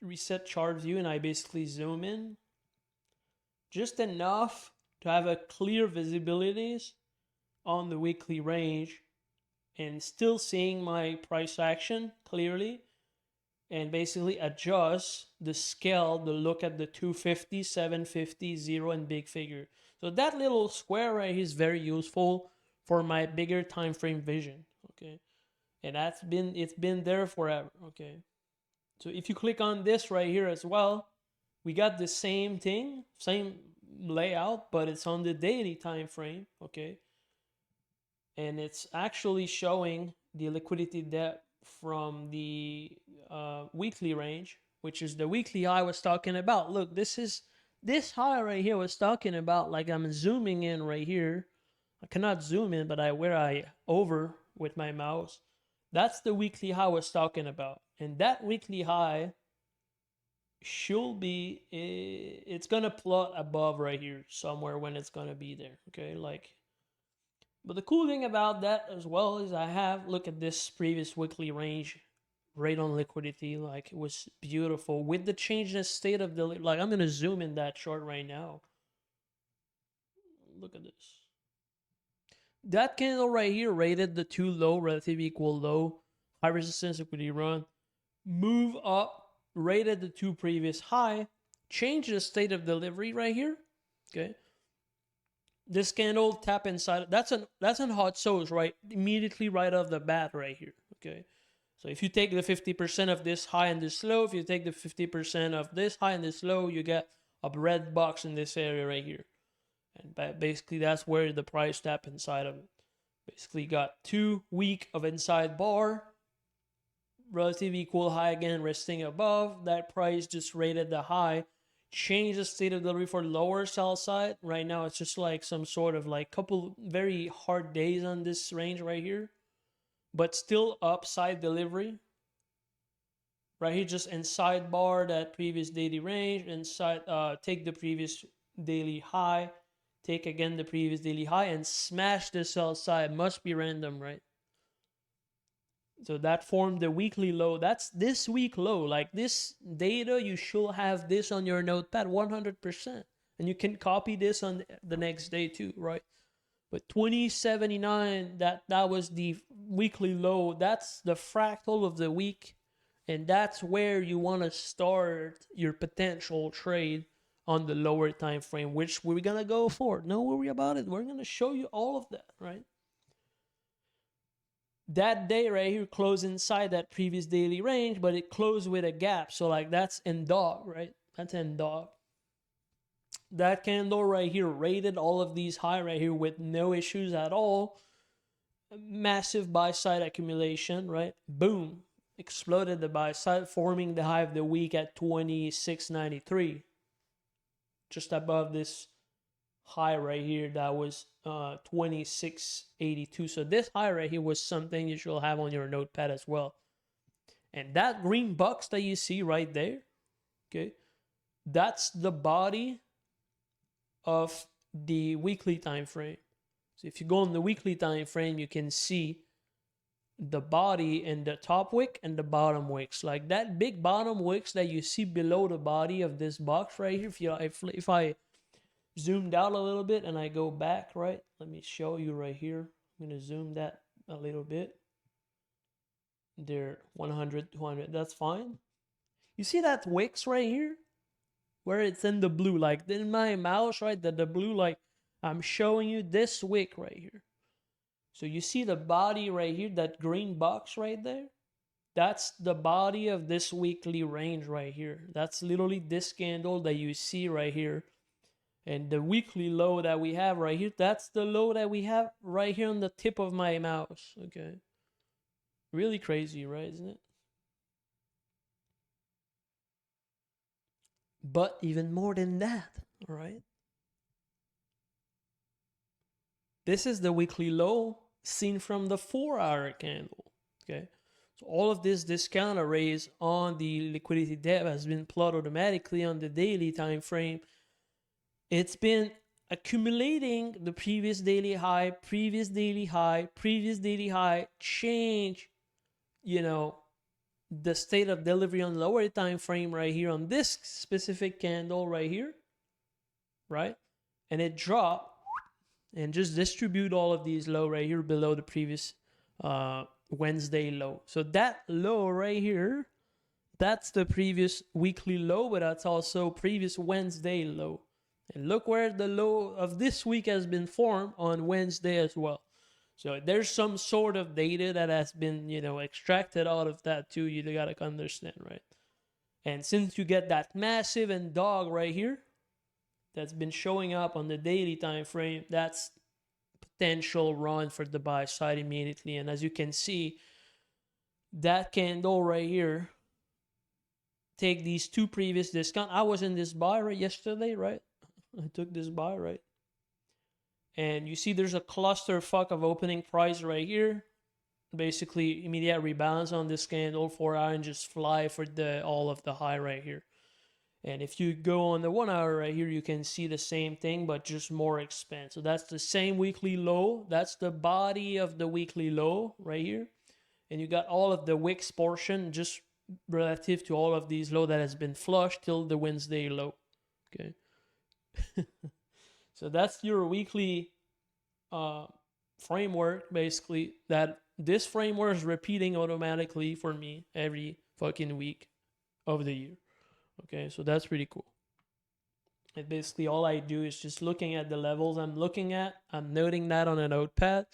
reset chart view and I basically zoom in, just enough to have a clear visibilities on the weekly range and still seeing my price action clearly, and basically adjust the scale to look at the 250, 750, 0, and big figure. So that little square right here is very useful for my bigger time frame vision, okay? And it's been there forever, okay? So if you click on this right here as well, we got the same thing, same layout, but it's on the daily time frame, okay? And it's actually showing the liquidity depth from the weekly range, which is the weekly high I was talking about. Look, this high right here was talking about, like I'm zooming in right here. I cannot zoom in, but I over with my mouse. That's the weekly high I was talking about. And that weekly high should be, it's gonna plot above right here somewhere when it's gonna be there, okay? Like, but the cool thing about that as well is I have, look at this previous weekly range right on liquidity. Like, it was beautiful with the change in the state of the, like, I'm gonna zoom in that chart right now. Look at this. That candle right here rated the 2 low, relative equal low, high resistance liquidity run, move up, rated the 2 previous high, change the state of delivery right here, okay? This candle tap inside, that's an hot source, right? Immediately right off the bat right here, okay? So if you take the 50% of this high and this low, if you take the 50% of this high and this low, you get a red box in this area right here. And basically that's where the price tap inside of it. Basically got 2 week of inside bar, relative equal high again, resting above. That price just rated the high. Change the state of delivery for lower sell side. Right now it's just like some sort of like couple very hard days on this range right here, but still upside delivery. Right here, just inside bar that previous daily range, inside take the previous daily high, take again the previous daily high, and smash the sell side. Must be random, right? So that formed the weekly low. That's this week low. Like this data, you should have this on your notepad 100%. And you can copy this on the next day too, right? But 2079, that was the weekly low. That's the fractal of the week. And that's where you want to start your potential trade on the lower time frame, which we're going to go for. No worry about it. We're going to show you all of that, right? That day right here closed inside that previous daily range, but it closed with a gap. So like that's in dog, right? That's in dog. That candle right here rated all of these high right here with no issues at all. Massive buy side accumulation, right? Boom. Exploded the buy side, forming the high of the week at 26.93. Just above this high right here that was 26.82. So this high right here was something you should have on your notepad as well. And that green box that you see right there, okay, that's the body of the weekly time frame. So if you go on the weekly time frame, you can see the body and the top wick and the bottom wicks. Like that big bottom wicks that you see below the body of this box right here. If I zoomed out a little bit and I go back, right? Let me show you right here. I'm going to zoom that a little bit. There, 100, 200, that's fine. You see that wicks right here? Where it's in the blue, like in my mouse, right? The blue, like I'm showing you this wick right here. So you see the body right here, that green box right there? That's the body of this weekly range right here. That's literally this candle that you see right here. And the weekly low that we have right here, that's the low that we have right here on the tip of my mouse, okay? Really crazy, right, isn't it? But even more than that, all right? This is the weekly low seen from the 4-hour candle, okay? So all of this discount arrays on the liquidity depth has been plotted automatically on the daily time frame. It's been accumulating the previous daily high, previous daily high, previous daily high, change, you know, the state of delivery on the lower time frame right here on this specific candle right here, right? And it dropped and just distribute all of these low right here below the previous Wednesday low. So that low right here, that's the previous weekly low, but that's also previous Wednesday low. And look where the low of this week has been formed on Wednesday as well. So there's some sort of data that has been, you know, extracted out of that too. You gotta understand, right? And since you get that massive and dog right here that's been showing up on the daily time frame, that's potential run for the buy side immediately. And as you can see, that candle right here, take these two previous discount. I was in this buy right yesterday, right? I took this buy, right? And you see there's a clusterfuck of opening price right here. Basically, immediate rebalance on this candle, 4 hour, and just fly for the all of the high right here. And if you go on the 1 hour right here, you can see the same thing, but just more expand. So that's the same weekly low. That's the body of the weekly low right here. And you got all of the wicks portion just relative to all of these low that has been flushed till the Wednesday low. Okay. So that's your weekly framework, basically, that this framework is repeating automatically for me every fucking week of the year. Okay, so that's pretty cool. And basically all I do is just looking at the levels I'm looking at, I'm noting that on a notepad,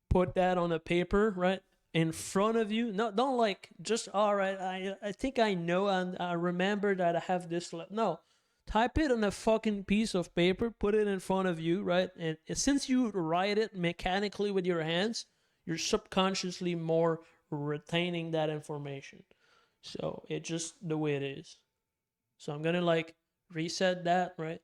put that on a paper, right, in front of you. No, don't like just, all right, I think I know and I remember that I have this. No, type it on a fucking piece of paper, put it in front of you, right? And since you write it mechanically with your hands, you're subconsciously more retaining that information. So it's just the way it is. So I'm gonna like reset that, right?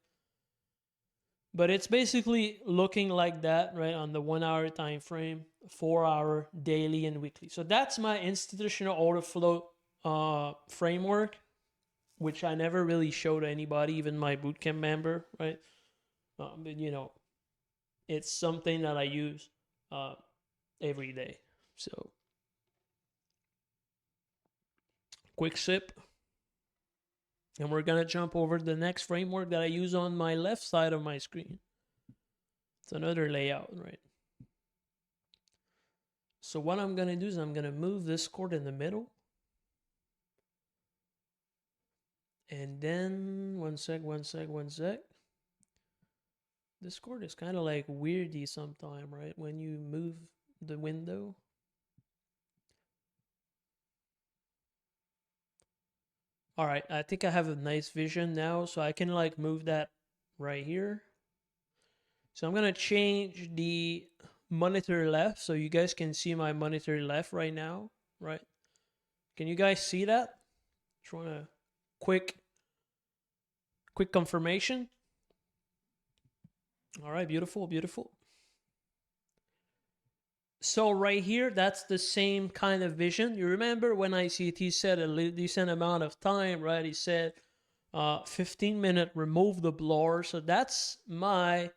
But it's basically looking like that, right, on the 1 hour time frame, 4 hour, daily, and weekly. So that's my institutional order flow framework, which I never really showed anybody, even my bootcamp member, right? But you know, it's something that I use every day. So quick sip. And we're gonna jump over the next framework that I use on my left side of my screen. It's another layout, right? So what I'm gonna do is I'm gonna move this cord in the middle. And then, one sec. This cord is kind of like weirdy sometime, right? When you move the window. All right, I think I have a nice vision now, so I can like move that right here. So I'm gonna change the monitor left so you guys can see my monitor left right now, right? Can you guys see that? Just want a quick confirmation. All right, beautiful. So right here, that's the same kind of vision. You remember when ICT said a decent amount of time, right? He said 15-minute remove the blur. So that's my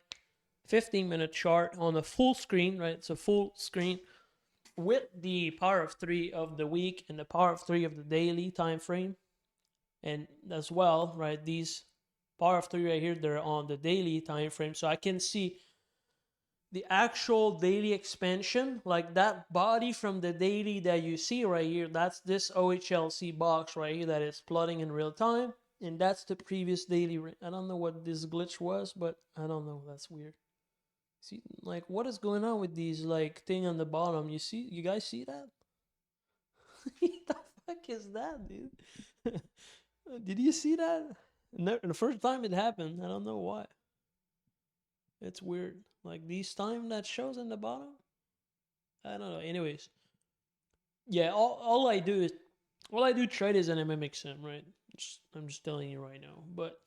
15-minute chart on a full screen, right? It's a full screen with the power of 3 of the week and the power of 3 of the daily time frame. And as well, right, these power of 3 right here, they're on the daily time frame. So I can see the actual daily expansion, like that body from the daily that you see right here, that's this OHLC box right here that is plotting in real time. And that's the previous daily. I don't know what this glitch was, but I don't know. That's weird. See, like, what is going on with these, like, thing on the bottom? You guys see that? What the fuck is that, dude? Did you see that? No, the first time it happened, I don't know why. It's weird. Like, these time that shows in the bottom? I don't know. Anyways. Yeah, all I do trade is an MMX sim, right? I'm just telling you right now. But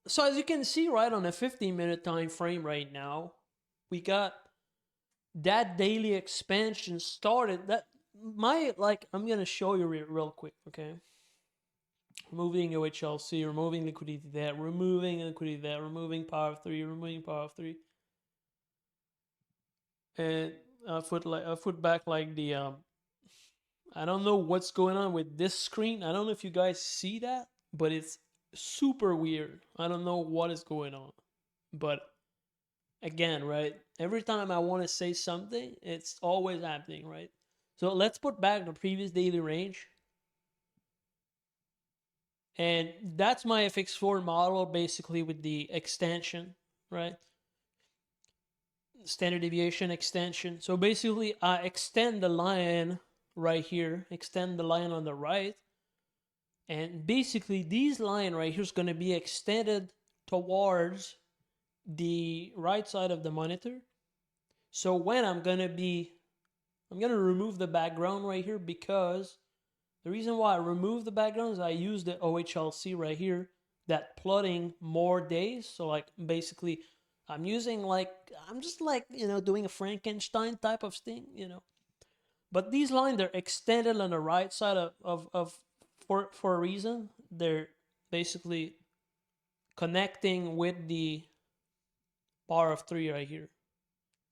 so as you can see, right, on a 15-minute time frame right now, we got that daily expansion started. That I'm gonna show you real quick, okay? Removing OHLC, removing liquidity there, removing liquidity there, removing power of 3, removing power of 3. And a foot back like the I don't know what's going on with this screen. I don't know if you guys see that, but it's super weird. I don't know what is going on. But again, right? Every time I want to say something, it's always happening, right? So let's put back the previous daily range. And that's my FX4 model basically with the extension, right? Standard deviation extension. So basically I extend the line right here, extend the line on the right, and basically this line right here is going to be extended towards the right side of the monitor. So when I'm going to remove the background right here, because the reason why I remove the background is I use the OHLC right here that plotting more days. So like basically I'm using I'm just doing a Frankenstein type of thing, But these lines, they're extended on the right side of for a reason. They're basically connecting with the power of 3 right here.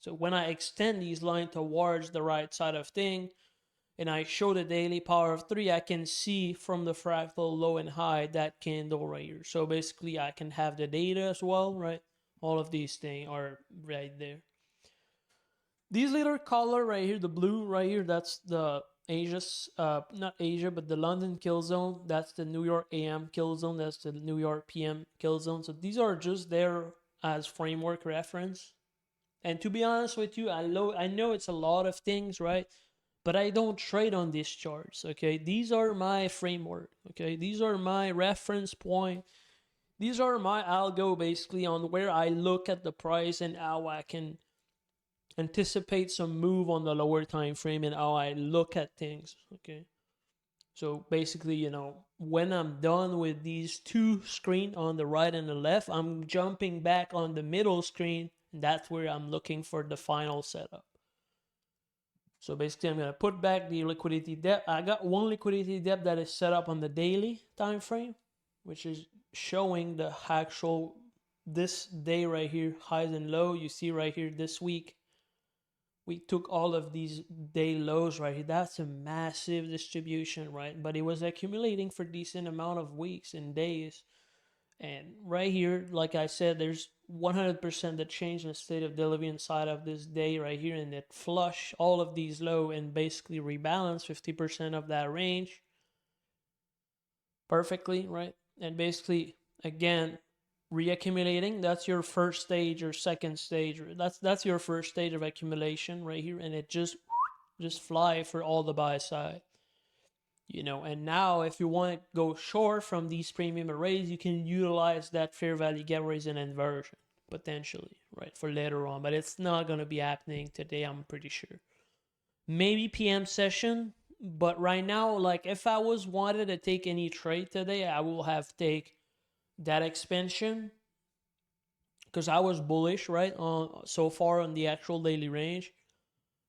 So when I extend these lines towards the right side of thing, and I show the daily power of 3, I can see from the fractal low and high that candle right here. So basically I can have the data as well, right? All of these things are right there. These little color right here, the blue right here, that's the Asia's, not Asia, but the London kill zone. That's the New York AM kill zone. That's the New York PM kill zone. So these are just there as framework reference. And to be honest with you, I know it's a lot of things, right? But I don't trade on these charts, okay? These are my framework, okay? These are my reference point. These are my algo basically on where I look at the price and how I can anticipate some move on the lower time frame and how I look at things, okay? So basically, when I'm done with these two screens on the right and the left, I'm jumping back on the middle screen, and that's where I'm looking for the final setup. So basically, I'm going to put back the liquidity depth. I got one liquidity depth that is set up on the daily time frame, which is showing the actual this day right here, highs and low. You see right here this week, we took all of these day lows right here. That's a massive distribution, right? But it was accumulating for decent amount of weeks and days. And right here, like I said, there's 100% the change in the state of delivery inside of this day right here, and it flush all of these low and basically rebalance 50% of that range perfectly, right? And basically, again, reaccumulating, that's your first stage or second stage. That's your first stage of accumulation right here, and it just fly for all the buy side. And now if you want to go short from these premium arrays, you can utilize that fair value gap raise and inversion potentially, right, for later on. But it's not going to be happening today, I'm pretty sure. Maybe PM session, but right now, like if I was wanted to take any trade today, I will have take that expansion because I was bullish, right, on so far on the actual daily range.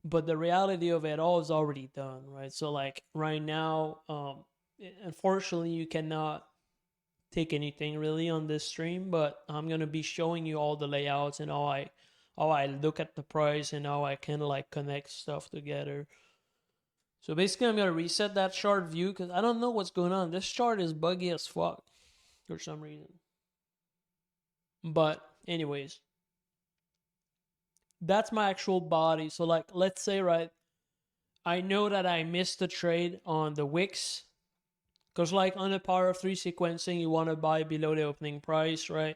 But the reality of it all is already done, right? So like right now, unfortunately you cannot take anything really on this stream, but I'm gonna be showing you all the layouts and how I look at the price and how I kind of like connect stuff together. So basically I'm gonna reset that chart view because I don't know what's going on. This chart is buggy as fuck for some reason. But anyways, that's my actual body. So like let's say, right, I know that I missed a trade on the wicks because like on the power of 3 sequencing, you want to buy below the opening price, right?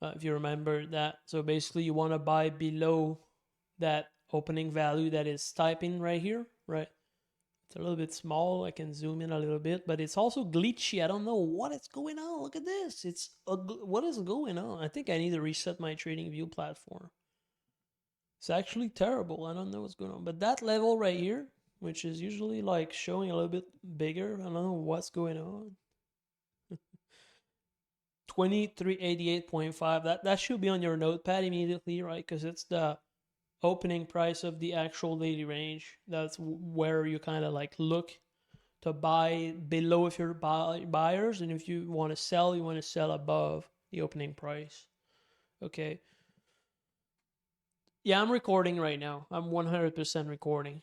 If you remember that. So basically you want to buy below that opening value that is typing right here, right? It's a little bit small. I can zoom in a little bit, but it's also glitchy. I don't know what is going on. Look at this. What is going on? I think I need to reset my trading view platform. It's actually terrible. I don't know what's going on. But that level right here, which is usually like showing a little bit bigger, I don't know what's going on. 2388.5. That should be on your notepad immediately, right? Because it's the opening price of the actual daily range. That's where you kind of like look to buy below if you're buyers, and if you want to sell, you want to sell above the opening price. Okay. Yeah, I'm recording right now. I'm 100% recording.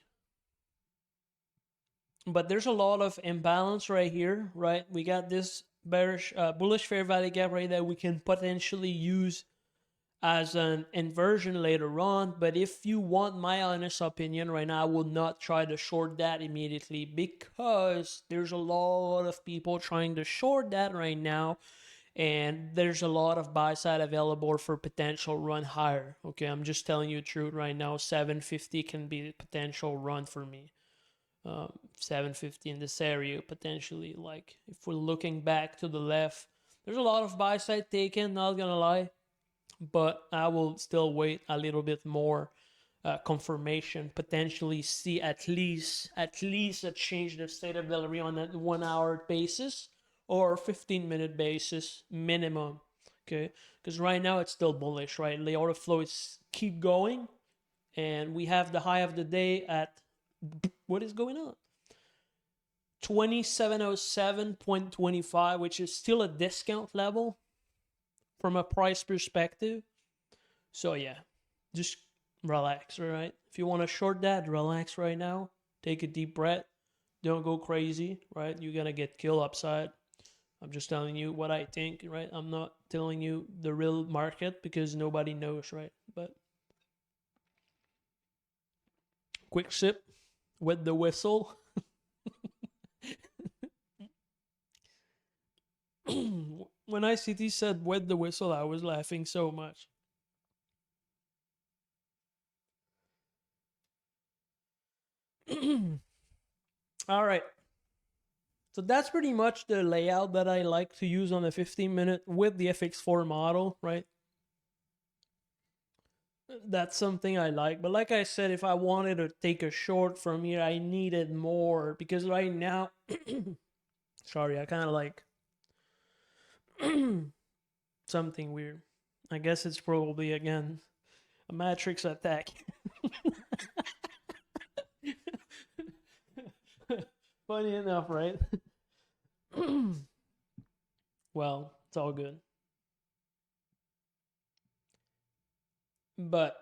But there's a lot of imbalance right here, right? We got this bearish, bullish fair value gap right that we can potentially use as an inversion later on. But if you want my honest opinion right now, I will not try to short that immediately because there's a lot of people trying to short that right now. And there's a lot of buy side available for potential run higher. Okay, I'm just telling you the truth right now. 750 can be a potential run for me. 750 in this area potentially. Like if we're looking back to the left, there's a lot of buy side taken, not gonna lie, but I will still wait a little bit more confirmation, potentially see at least a change in the state of delivery on that 1 hour basis or 15-minute basis minimum. Okay, because right now it's still bullish, right? The order flow is keep going, and we have the high of the day at what is going on? 2707.25, which is still a discount level from a price perspective. So yeah, just relax, all right? If you want to short that, relax right now. Take a deep breath. Don't go crazy, right? You're gonna get killed upside. I'm just telling you what I think, right? I'm not telling you the real market because nobody knows, right? But quick sip with the whistle. When ICT said wet the whistle, I was laughing so much. All right. So that's pretty much the layout that I like to use on a 15-minute with the FX4 model, right? That's something I like. But like I said, if I wanted to take a short from here, I needed more because right now, sorry, I kind of like something weird. I guess it's probably, again, a matrix attack. Funny enough, right? Well, it's all good. But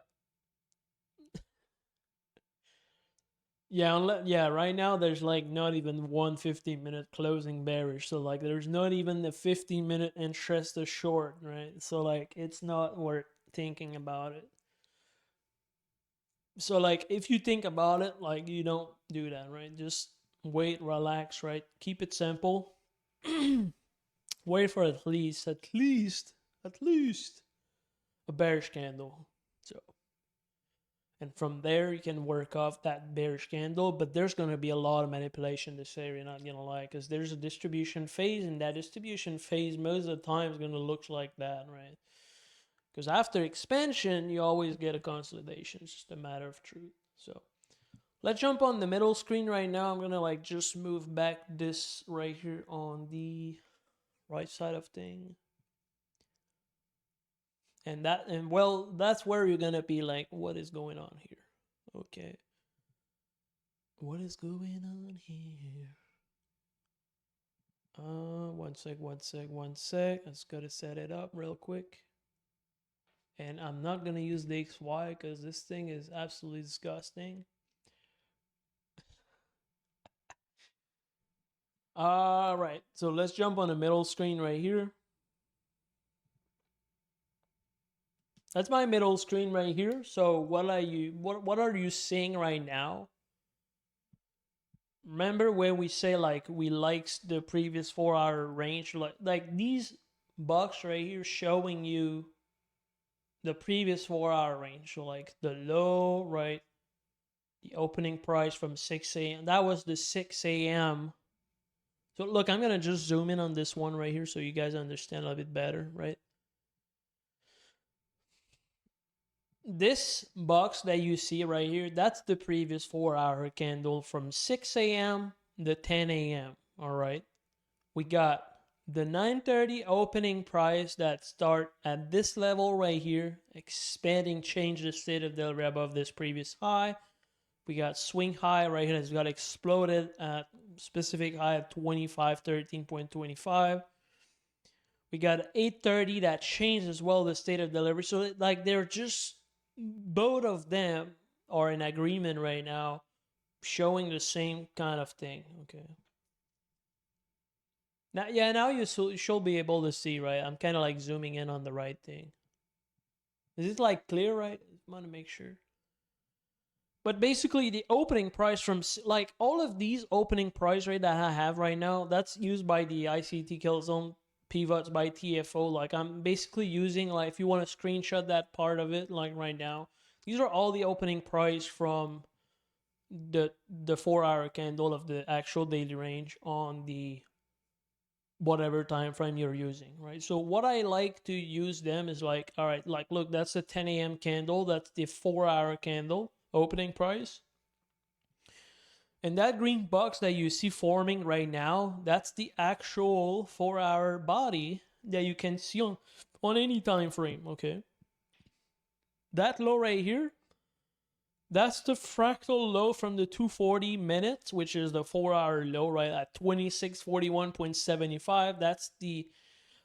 yeah, right now there's like not even one 15-minute closing barrier. So like there's not even the 15-minute interest to short, right? So like it's not worth thinking about it. So like if you think about it, like you don't do that, right? Just wait, relax, right? Keep it simple. Wait for at least a bearish candle. So, and from there you can work off that bearish candle, but there's going to be a lot of manipulation this area, not gonna lie, because there's a distribution phase, and that distribution phase most of the time is going to look like that, right? Because after expansion you always get a consolidation. It's just a matter of truth. So let's jump on the middle screen right now. I'm gonna like just move back this right here on the right side of thing. And well, that's where you're gonna be like, what is going on here? Okay. What is going on here? One sec. I just gotta set it up real quick. And I'm not gonna use the XY because this thing is absolutely disgusting. All right, so let's jump on the middle screen right here. That's my middle screen right here. So what are you seeing right now? Remember when we say like we likes the previous 4 hour range, like these bucks right here showing you the previous 4 hour range. So like the low, right? The opening price from 6 a.m. That was the 6 a.m. So look, I'm gonna just zoom in on this one right here so you guys understand a little bit better, right? This box that you see right here, that's the previous 4 hour candle from 6 a.m. to 10 a.m. All right. We got the 9:30 opening price that start at this level right here, expanding, change the state of delivery above this previous high. We got swing high right here that's got exploded at specific high of 2513.25. We got 8:30 that changed as well the state of delivery. So like they're just both of them are in agreement right now, showing the same kind of thing. Okay. Now you should be able to see, right? I'm kind of like zooming in on the right thing. Is it like clear, right? I want to make sure. But basically, the opening price from like all of these opening price rate that I have right now, that's used by the ICT kill zone pivots by TFO. Like I'm basically using, like, if you want to screenshot that part of it, like right now, these are all the opening price from the 4 hour candle of the actual daily range on the whatever time frame you're using, right? So what I like to use them is like, all right, like look, that's the 10 a.m. candle, that's the 4 hour candle opening price. And that green box that you see forming right now, that's the actual 4 hour body that you can see on any time frame, okay? That low right here, that's the fractal low from the 240 minutes, which is the 4 hour low, right, at 2641.75. That's the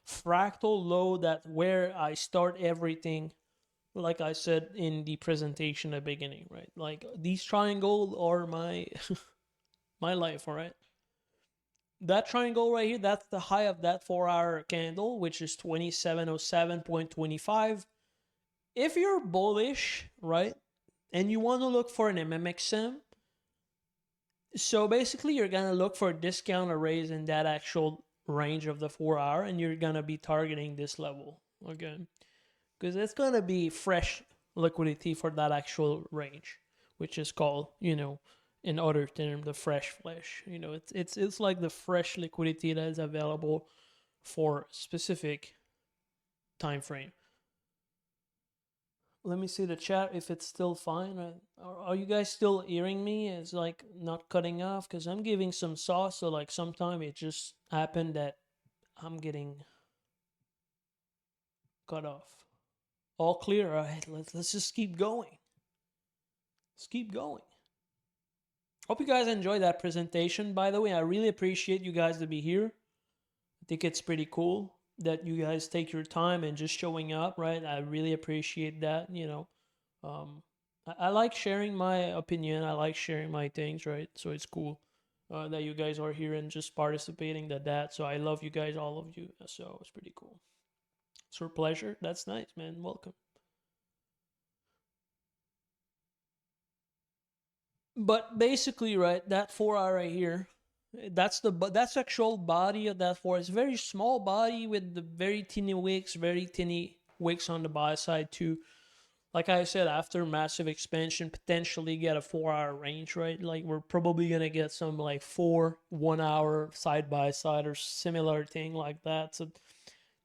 fractal low that where I start everything, like I said in the presentation at the beginning, right? Like these triangles are my my life, all right? That triangle right here, that's the high of that 4 hour candle, which is 2707.25. If you're bullish, right, and you want to look for an MMXM, so basically you're going to look for a discount or raise in that actual range of the 4 hour, and you're going to be targeting this level, okay? Because it's going to be fresh liquidity for that actual range, which is called, in other term, the fresh flash. It's like the fresh liquidity that is available for specific time frame. Let me see the chat if it's still fine. Are you guys still hearing me? It's like not cutting off because I'm giving some sauce. So like sometime it just happened that I'm getting cut off. All clear. All right, let's just keep going. Let's keep going. Hope you guys enjoyed that presentation. By the way, I really appreciate you guys to be here. I think it's pretty cool that you guys take your time and just showing up, right? I really appreciate that. I like sharing my opinion. I like sharing my things, right? So it's cool that you guys are here and just participating that. So I love you guys, all of you. So it's pretty cool. It's our pleasure. That's nice, man. Welcome. But basically, right, that 4 hour right here, that's actual body of that 4. It's a very small body with the very tiny wicks on the buy side too. Like I said, after massive expansion, potentially get a 4 hour range, right? Like we're probably gonna get some like 1 hour side by side or similar thing like that. So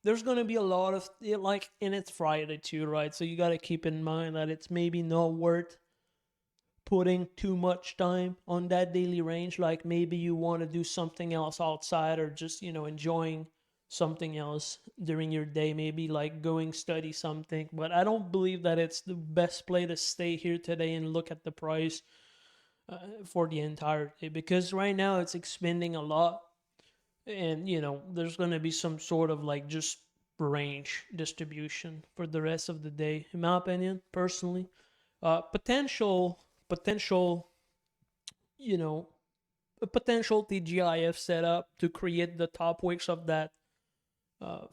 there's gonna be a lot of like, and it's Friday too, right? So you gotta keep in mind that it's maybe not worth putting too much time on that daily range. Like maybe you want to do something else outside or just enjoying something else during your day, maybe like going study something. But I don't believe that it's the best play to stay here today and look at the price for the entire day, because right now it's expanding a lot, and there's going to be some sort of like just range distribution for the rest of the day, in my opinion, personally. Potential, you know, a potential TGIF setup to create the top wicks of that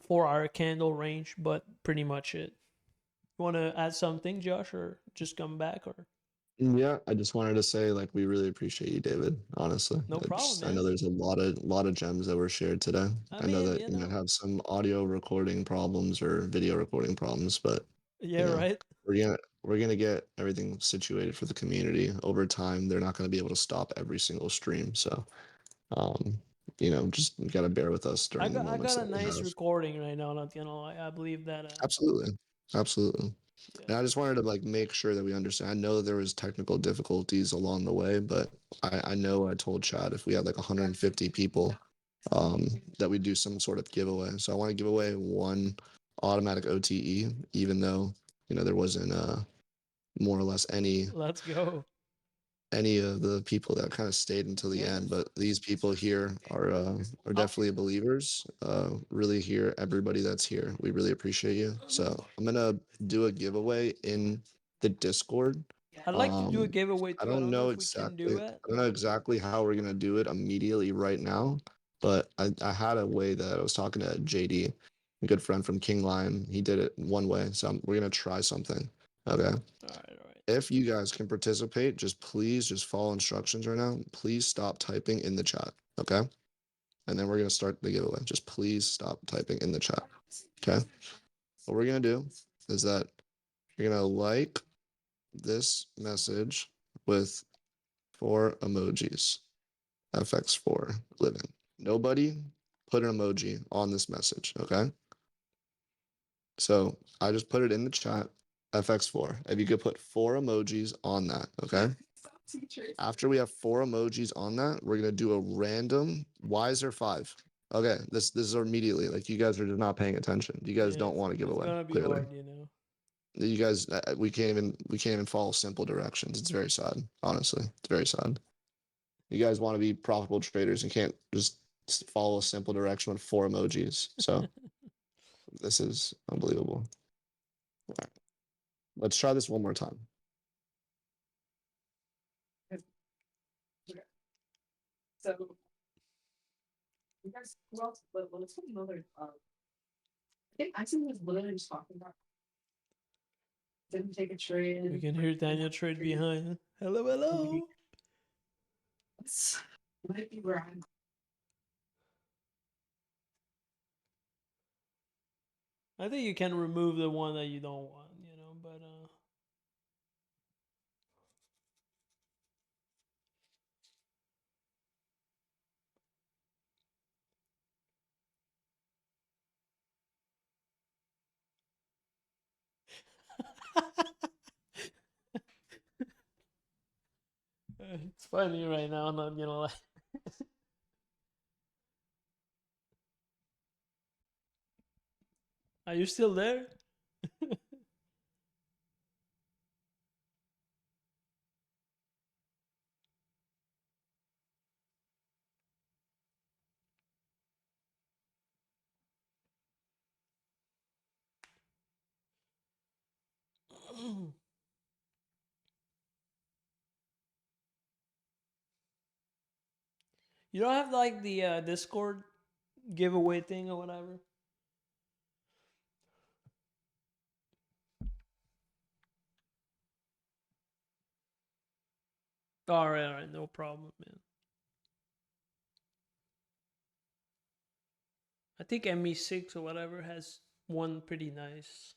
4 hour candle range, but pretty much it. You want to add something, Josh, or just come back? Or Yeah, I just wanted to say, like, we really appreciate you, David. Honestly, no problem, I know man. there's a lot of gems that were shared today. I I know mean, that you might have some audio recording problems or video recording problems, but yeah, you know, right. we're gonna get everything situated for the community over time. They're not gonna be able to stop every single stream, so um, just gotta bear with us I during the got I moments got a that we nice have. recording right now. Not gonna lie, I believe that. Absolutely, absolutely. Yeah. And I just wanted to like make sure that we understand. I know there was technical difficulties along the way, but I know I told Chad if we had like 150 people, that we do some sort of giveaway. So I want to give away one automatic OTE, even though there wasn't more or less Let's go. any of the people that kind of stayed until the Yeah. end. But these people here are definitely believers. Really here, everybody that's here, we really appreciate you. So I'm gonna do a giveaway in the Discord. I'd like to do a giveaway I too. I don't don't know know if we can exactly. do I it. don't know exactly how we're gonna do it immediately right now, but I had a way that I was talking to JD, a good friend from King Lion. He did it one way, so we're gonna try something. Okay. All right, all right. If you guys can participate, just please just follow instructions right now. Please stop typing in the chat. Okay. And then we're gonna start the giveaway. Just please stop typing in the chat. Okay. What we're gonna do is that you're gonna like this message with 4 emojis. FX4 living. Nobody put an emoji on this message, okay? So I just put it in the chat, FX4. If you could put 4 emojis on that, okay? After we have 4 emojis on that, we're gonna do a random. Why is there 5? Okay, this is immediately like you guys are just not paying attention. You guys Yeah, don't want to give it's away. gonna be Clearly, hard, you know. you guys we can't even follow simple directions. It's very sad, honestly. It's very sad. You guys want to be profitable traders and can't just follow a simple direction with 4 emojis. So this is unbelievable. All right. Let's try this one more time. So, you guys, who else? Let's put another. I think Isaac was literally just talking about. Didn't take a trade. We can hear Daniel trade behind. Hello, hello. Might be where I'm. I think you can remove the one that you don't want, you know, but it's funny right now, I'm not gonna lie. Are you still there? You don't have like the Discord giveaway thing or whatever? All right, no problem, man. I think ME6 or whatever has one pretty nice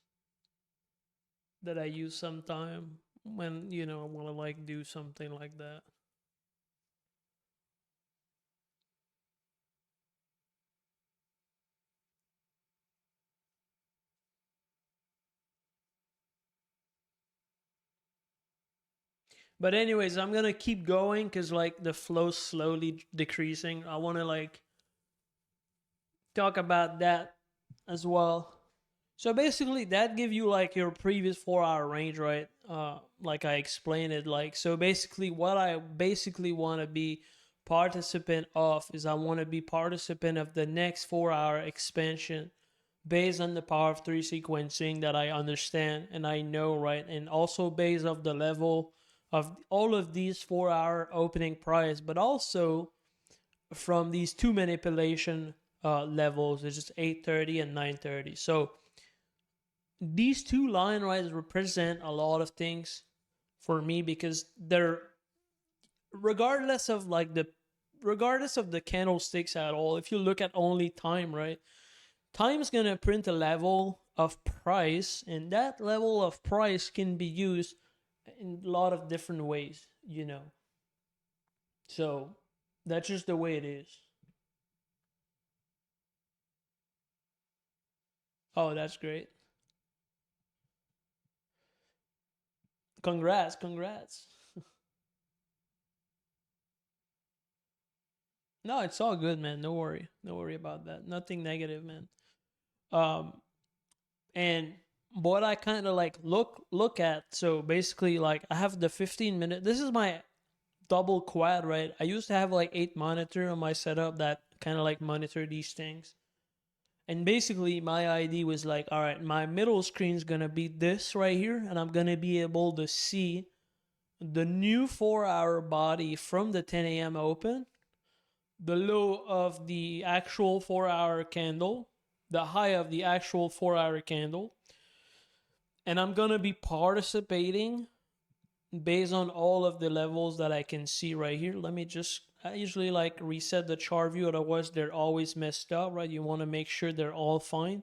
that I use sometime when, you know, I want to like do something like that. But anyways, I'm gonna keep going because like the flow's slowly decreasing. I want to like talk about that as well. So basically, that give you like your previous 4 hour range, right? Like I explained it. Like so, basically, what I basically want to be participant of is I want to be participant of the next 4 hour expansion based on the power of 3 sequencing that I understand and I know, right? And also based of the level of all of these 4 hour opening price, but also from these two manipulation levels, it's just 830 and 930. So these two line rides represent a lot of things for me because they're regardless of the candlesticks at all. If you look at only time, right? Time is gonna print a level of price, and that level of price can be used in a lot of different ways, you know. So that's just the way it is. Oh, that's great. Congrats, congrats. No, it's all good, man. No worry. No worry about that. Nothing negative, man. Um and what I kind of like look at, so basically like I have the 15-minute. This is my double quad, right? I used to have like 8 monitor on my setup that kind of like monitor these things. And basically my ID was like, all right, my middle screen is gonna be this right here, and I'm gonna be able to see the new 4-hour body from the 10 a.m. open, the low of the actual 4-hour candle, the high of the actual 4-hour candle, and I'm gonna be participating based on all of the levels that I can see right here. Let me just, I usually like reset the chart view, otherwise they're always messed up, right? You want to make sure they're all fine.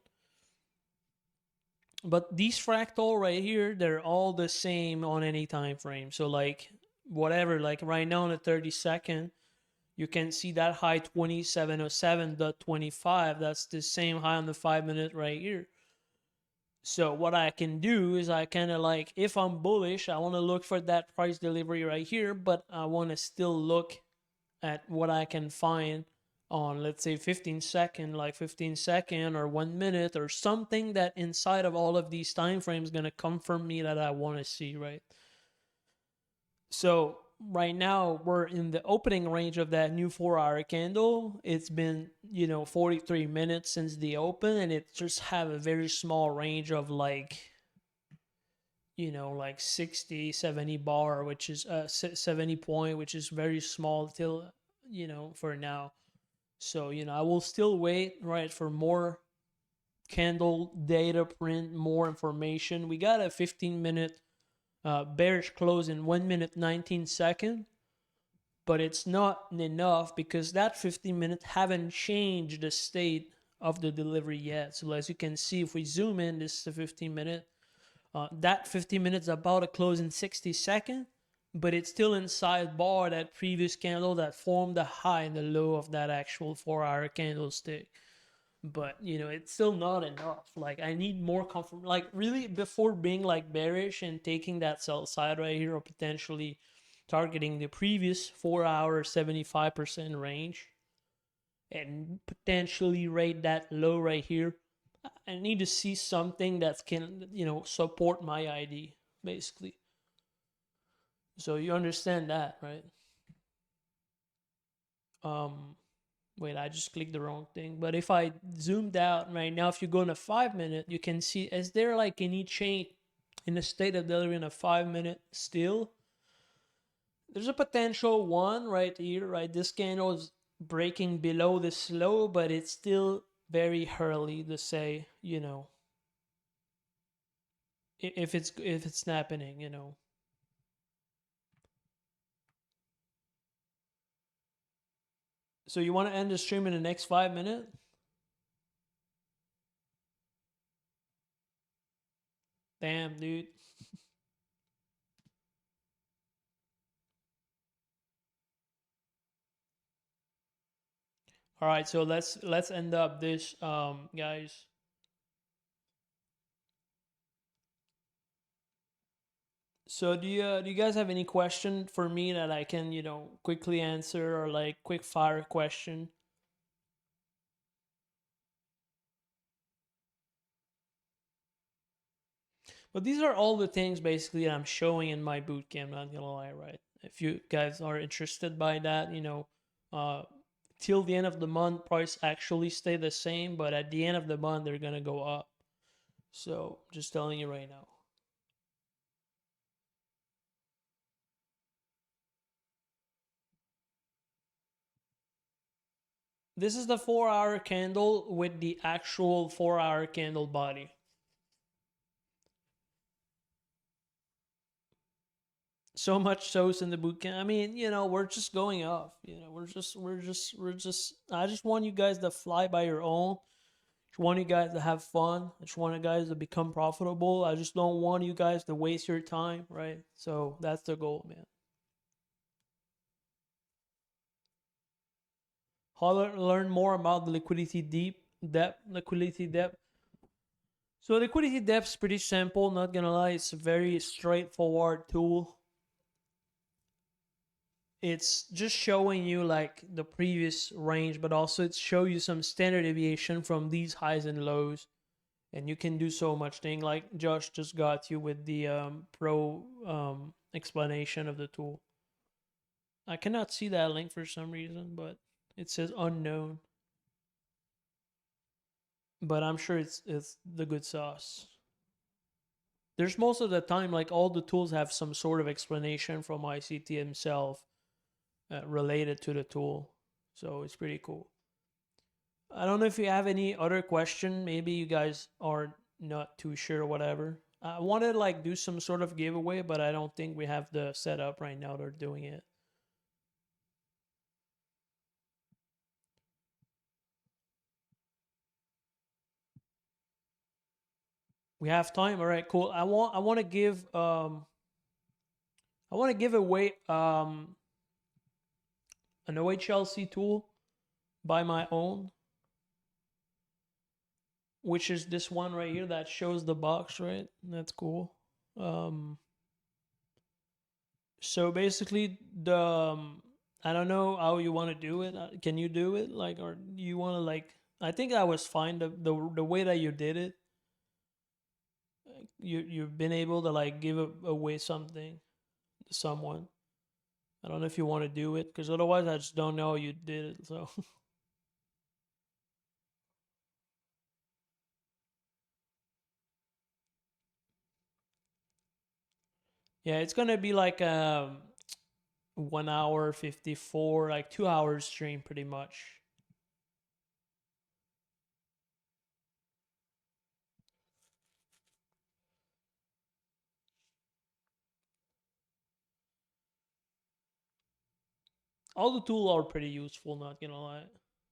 But these fractal right here, they're all the same on any time frame. So like whatever, like right now on the 30-second, you can see that high 2707.25. That's the same high on the 5-minute right here. So what I can do is I kind of like, if I'm bullish, I want to look for that price delivery right here, but I want to still look at what I can find on, let's say 15-second, like 15-second or 1 minute or something that inside of all of these time frames going to confirm me that I want to see, right? So right now we're in the opening range of that new 4-hour candle. It's been 43 minutes since the open, and it just have a very small range of like like 60 70 bar, which is 70 point, which is very small till for now. So I will still wait, right, for more candle data print, more information. We got a 15-minute bearish close in 1 minute 19 second, but it's not enough because that 15 minute haven't changed the state of the delivery yet. So as you can see, if we zoom in, this is the 15 minute. That 15 minutes about to close in 60 seconds, but it's still inside bar that previous candle that formed the high and the low of that actual 4-hour candlestick. But it's still not enough. Like I need more comfort, like really, before being like bearish and taking that sell side right here, or potentially targeting the previous 4-hour 75% range and potentially rate that low right here. I need to see something that can support my ID, basically. So you understand that, right? Wait, I just clicked the wrong thing. But if I zoomed out right now, if you go in a 5-minute, you can see, is there like any change in the state of delivery in a 5-minute still? There's a potential one right here, right? This candle is breaking below this low, but it's still very early to say, if it's happening, So you want to end the stream in the next 5 minutes? Damn, dude. All right, so let's end up this, guys. So do you guys have any question for me that I can quickly answer, or like quick fire question? But these are all the things basically that I'm showing in my bootcamp, not gonna lie, right? If you guys are interested by that, till the end of the month, price actually stay the same, but at the end of the month, they're gonna go up. So just telling you right now. This is the 4-hour candle with the actual 4-hour candle body. So much toast in the boot camp. I mean, we're just going off. We're just. I just want you guys to fly by your own. I just want you guys to have fun. I just want you guys to become profitable. I just don't want you guys to waste your time, right? So that's the goal, man. How to learn more about the liquidity depth. So liquidity depth is pretty simple. Not gonna lie, it's a very straightforward tool. It's just showing you like the previous range, but also it's show you some standard deviation from these highs and lows, and you can do so much thing, like Josh just got you with the pro explanation of the tool. I cannot see that link for some reason, but it says unknown. but I'm sure it's the good sauce. There's most of the time, like, all the tools have some sort of explanation from ICT himself related to the tool. So it's pretty cool. I don't know if you have any other question. Maybe you guys are not too sure, whatever. I wanted to like do some sort of giveaway, but I don't think we have the setup right now. They're doing it. We have time. All right, cool. I want to give away an OHLC tool by my own, which is this one right here that shows the box, right? That's cool. So basically I don't know how you want to do it. Can you do it, like, or you want to, like, I think that was fine, the way that you did it. You've been able to like give away something to someone. I don't know if you want to do it, because otherwise I just don't know how you did it. So yeah, it's gonna be like 1 hour 54, like 2 hours stream pretty much. All the tools are pretty useful, not gonna lie.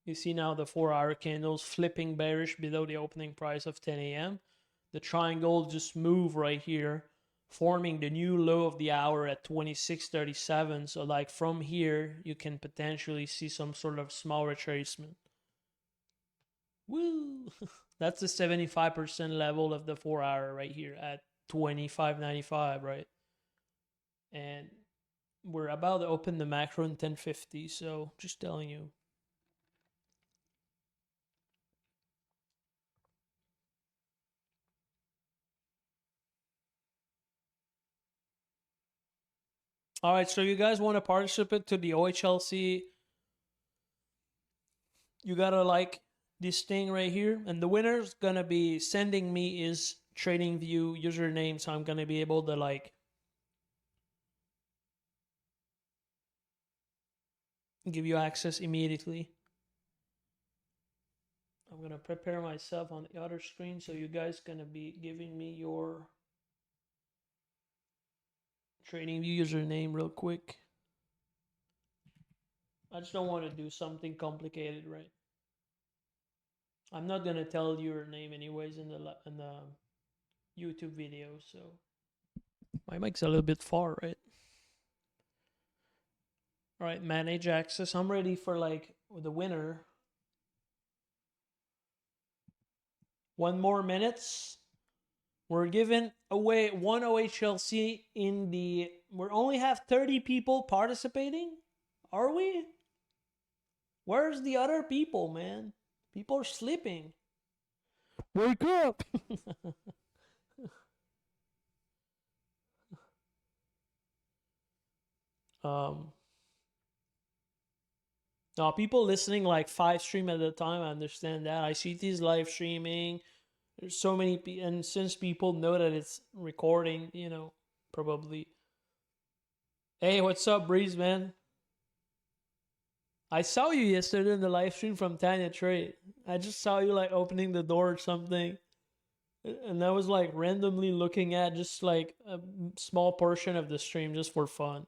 You see now the 4-hour candles flipping bearish below the opening price of 10 a.m. The triangle just moved right here, forming the new low of the hour at 26.37. So like from here, you can potentially see some sort of small retracement. Woo! That's the 75% level of the 4-hour right here at 25.95, right? And we're about to open the macro in 1050, so just telling you. All right, so you guys want to participate to the OHLC? You gotta like this thing right here, and the winner's gonna be sending me his TradingView username, so I'm gonna be able to like give you access immediately. I'm gonna prepare myself on the other screen, so you guys gonna be giving me your TradingView username real quick. I just don't want to do something complicated, right? I'm not gonna tell your name anyways in the YouTube video, so my mic's a little bit far, right? All right, manage access. I'm ready for like the winner. 1 more minutes. We're giving away 1 OHLC in the. We only have 30 people participating. Are we? Where's the other people, man? People are sleeping. Wake up! Now, people listening like 5 stream at a time, I understand that. ICT's live streaming. There's so many, and since people know that it's recording, you know, probably. Hey, what's up, Breeze, man? I saw you yesterday in the live stream from Tanya Trade. I just saw you like opening the door or something. And I was like randomly looking at just like a small portion of the stream just for fun.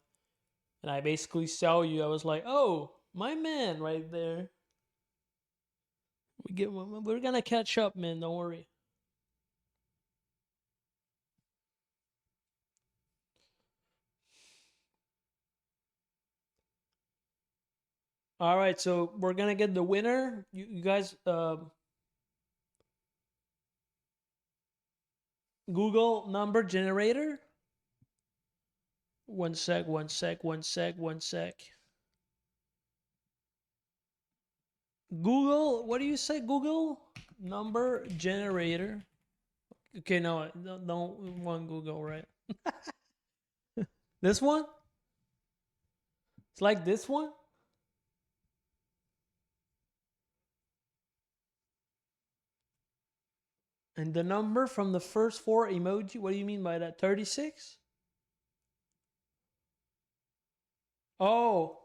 And I basically saw you. I was like, oh, my man right there. We're gonna catch up, man. Don't worry. All right, so we're gonna get the winner. You guys, Google number generator. One sec. Google, what do you say? Google number generator. Okay, no, don't want Google, right? This one? It's like this one? And the number from the first 4 emoji, what do you mean by that? 36? Oh.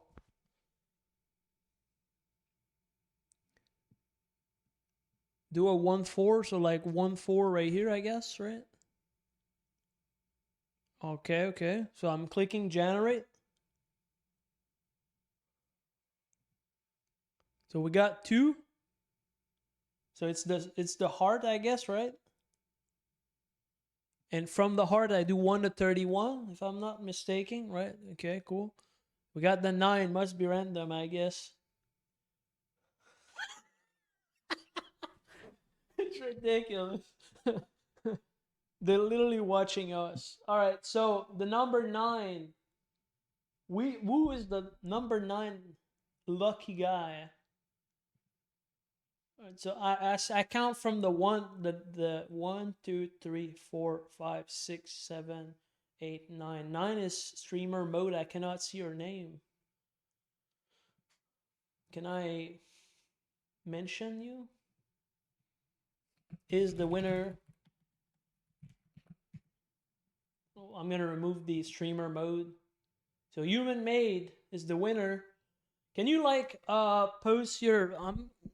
Do a 1-4, so like 1-4 right here, I guess, right? Okay, okay. So I'm clicking generate. So we got 2. So it's the heart, I guess, right? And from the heart, I do 1 to 31, if I'm not mistaken, right? Okay, cool. We got the 9, must be random, I guess. It's ridiculous. They're literally watching us. All right, so the number 9. Who is the number 9 lucky guy? All right, so I count from the 1, 2, 3, 4, 5, 6, 7, 8, 9. 9 is streamer mode. I cannot see your name. Can I mention you? Is the winner? Oh, I'm gonna remove the streamer mode. So human made is the winner. Can you like post your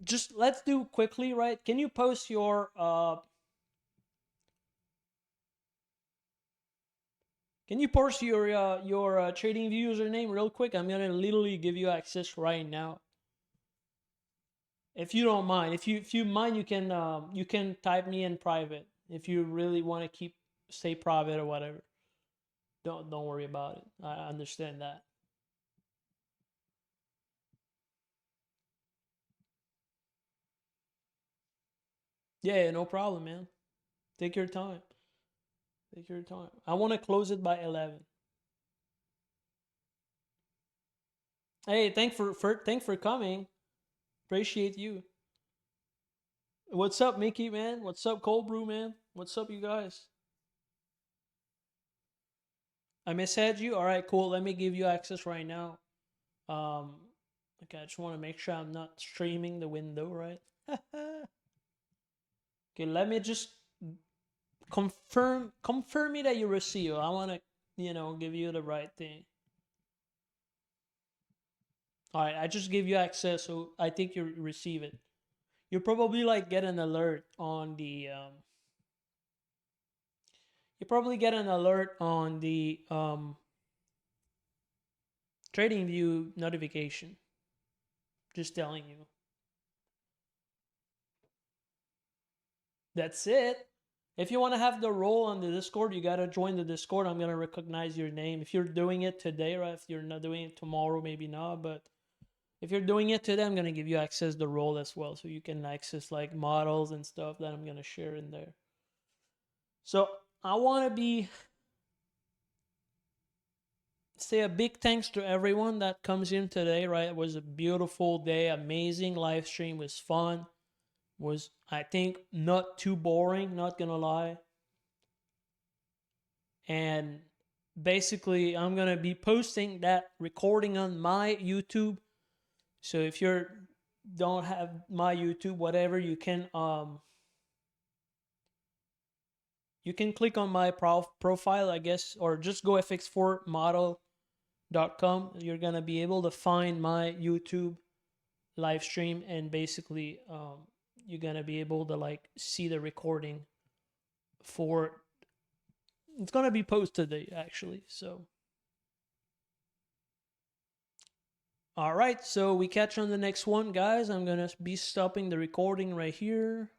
just let's do quickly, right? Can you post your trading view username real quick? I'm gonna literally give you access right now. If you don't mind, if you mind, you can type me in private if you really want to stay private or whatever. Don't worry about it. I understand that. Yeah, no problem, man. Take your time. Take your time. I want to close it by 11. Hey, thanks for coming. Appreciate you. What's up, Mickey, man? What's up, Cold Brew, man? What's up, you guys? I messaged you. All right, cool. Let me give you access right now. Okay, I just want to make sure I'm not streaming the window, right? Okay, let me just confirm me that you receive. I want to, give you the right thing. All right, I just gave you access, so I think you receive it. You'll probably like get an alert on the TradingView notification. Just telling you. That's it. If you want to have the role on the Discord, you got to join the Discord. I'm going to recognize your name. If you're doing it today, right? If you're not doing it tomorrow, maybe not. But if you're doing it today, I'm going to give you access to the role as well. So you can access like models and stuff that I'm going to share in there. So I want to say a big thanks to everyone that comes in today, right? It was a beautiful day, amazing live stream, was fun. Was, I think, not too boring, not gonna lie. And basically, I'm gonna be posting that recording on my YouTube. So if you don't have my YouTube, whatever, you can click on my profile, I guess, or just go fx4model.com. You're gonna be able to find my YouTube live stream, and basically you're gonna be able to like see the recording for it's gonna be posted today actually. So all right, so we catch on the next one, guys. I'm gonna be stopping the recording right here.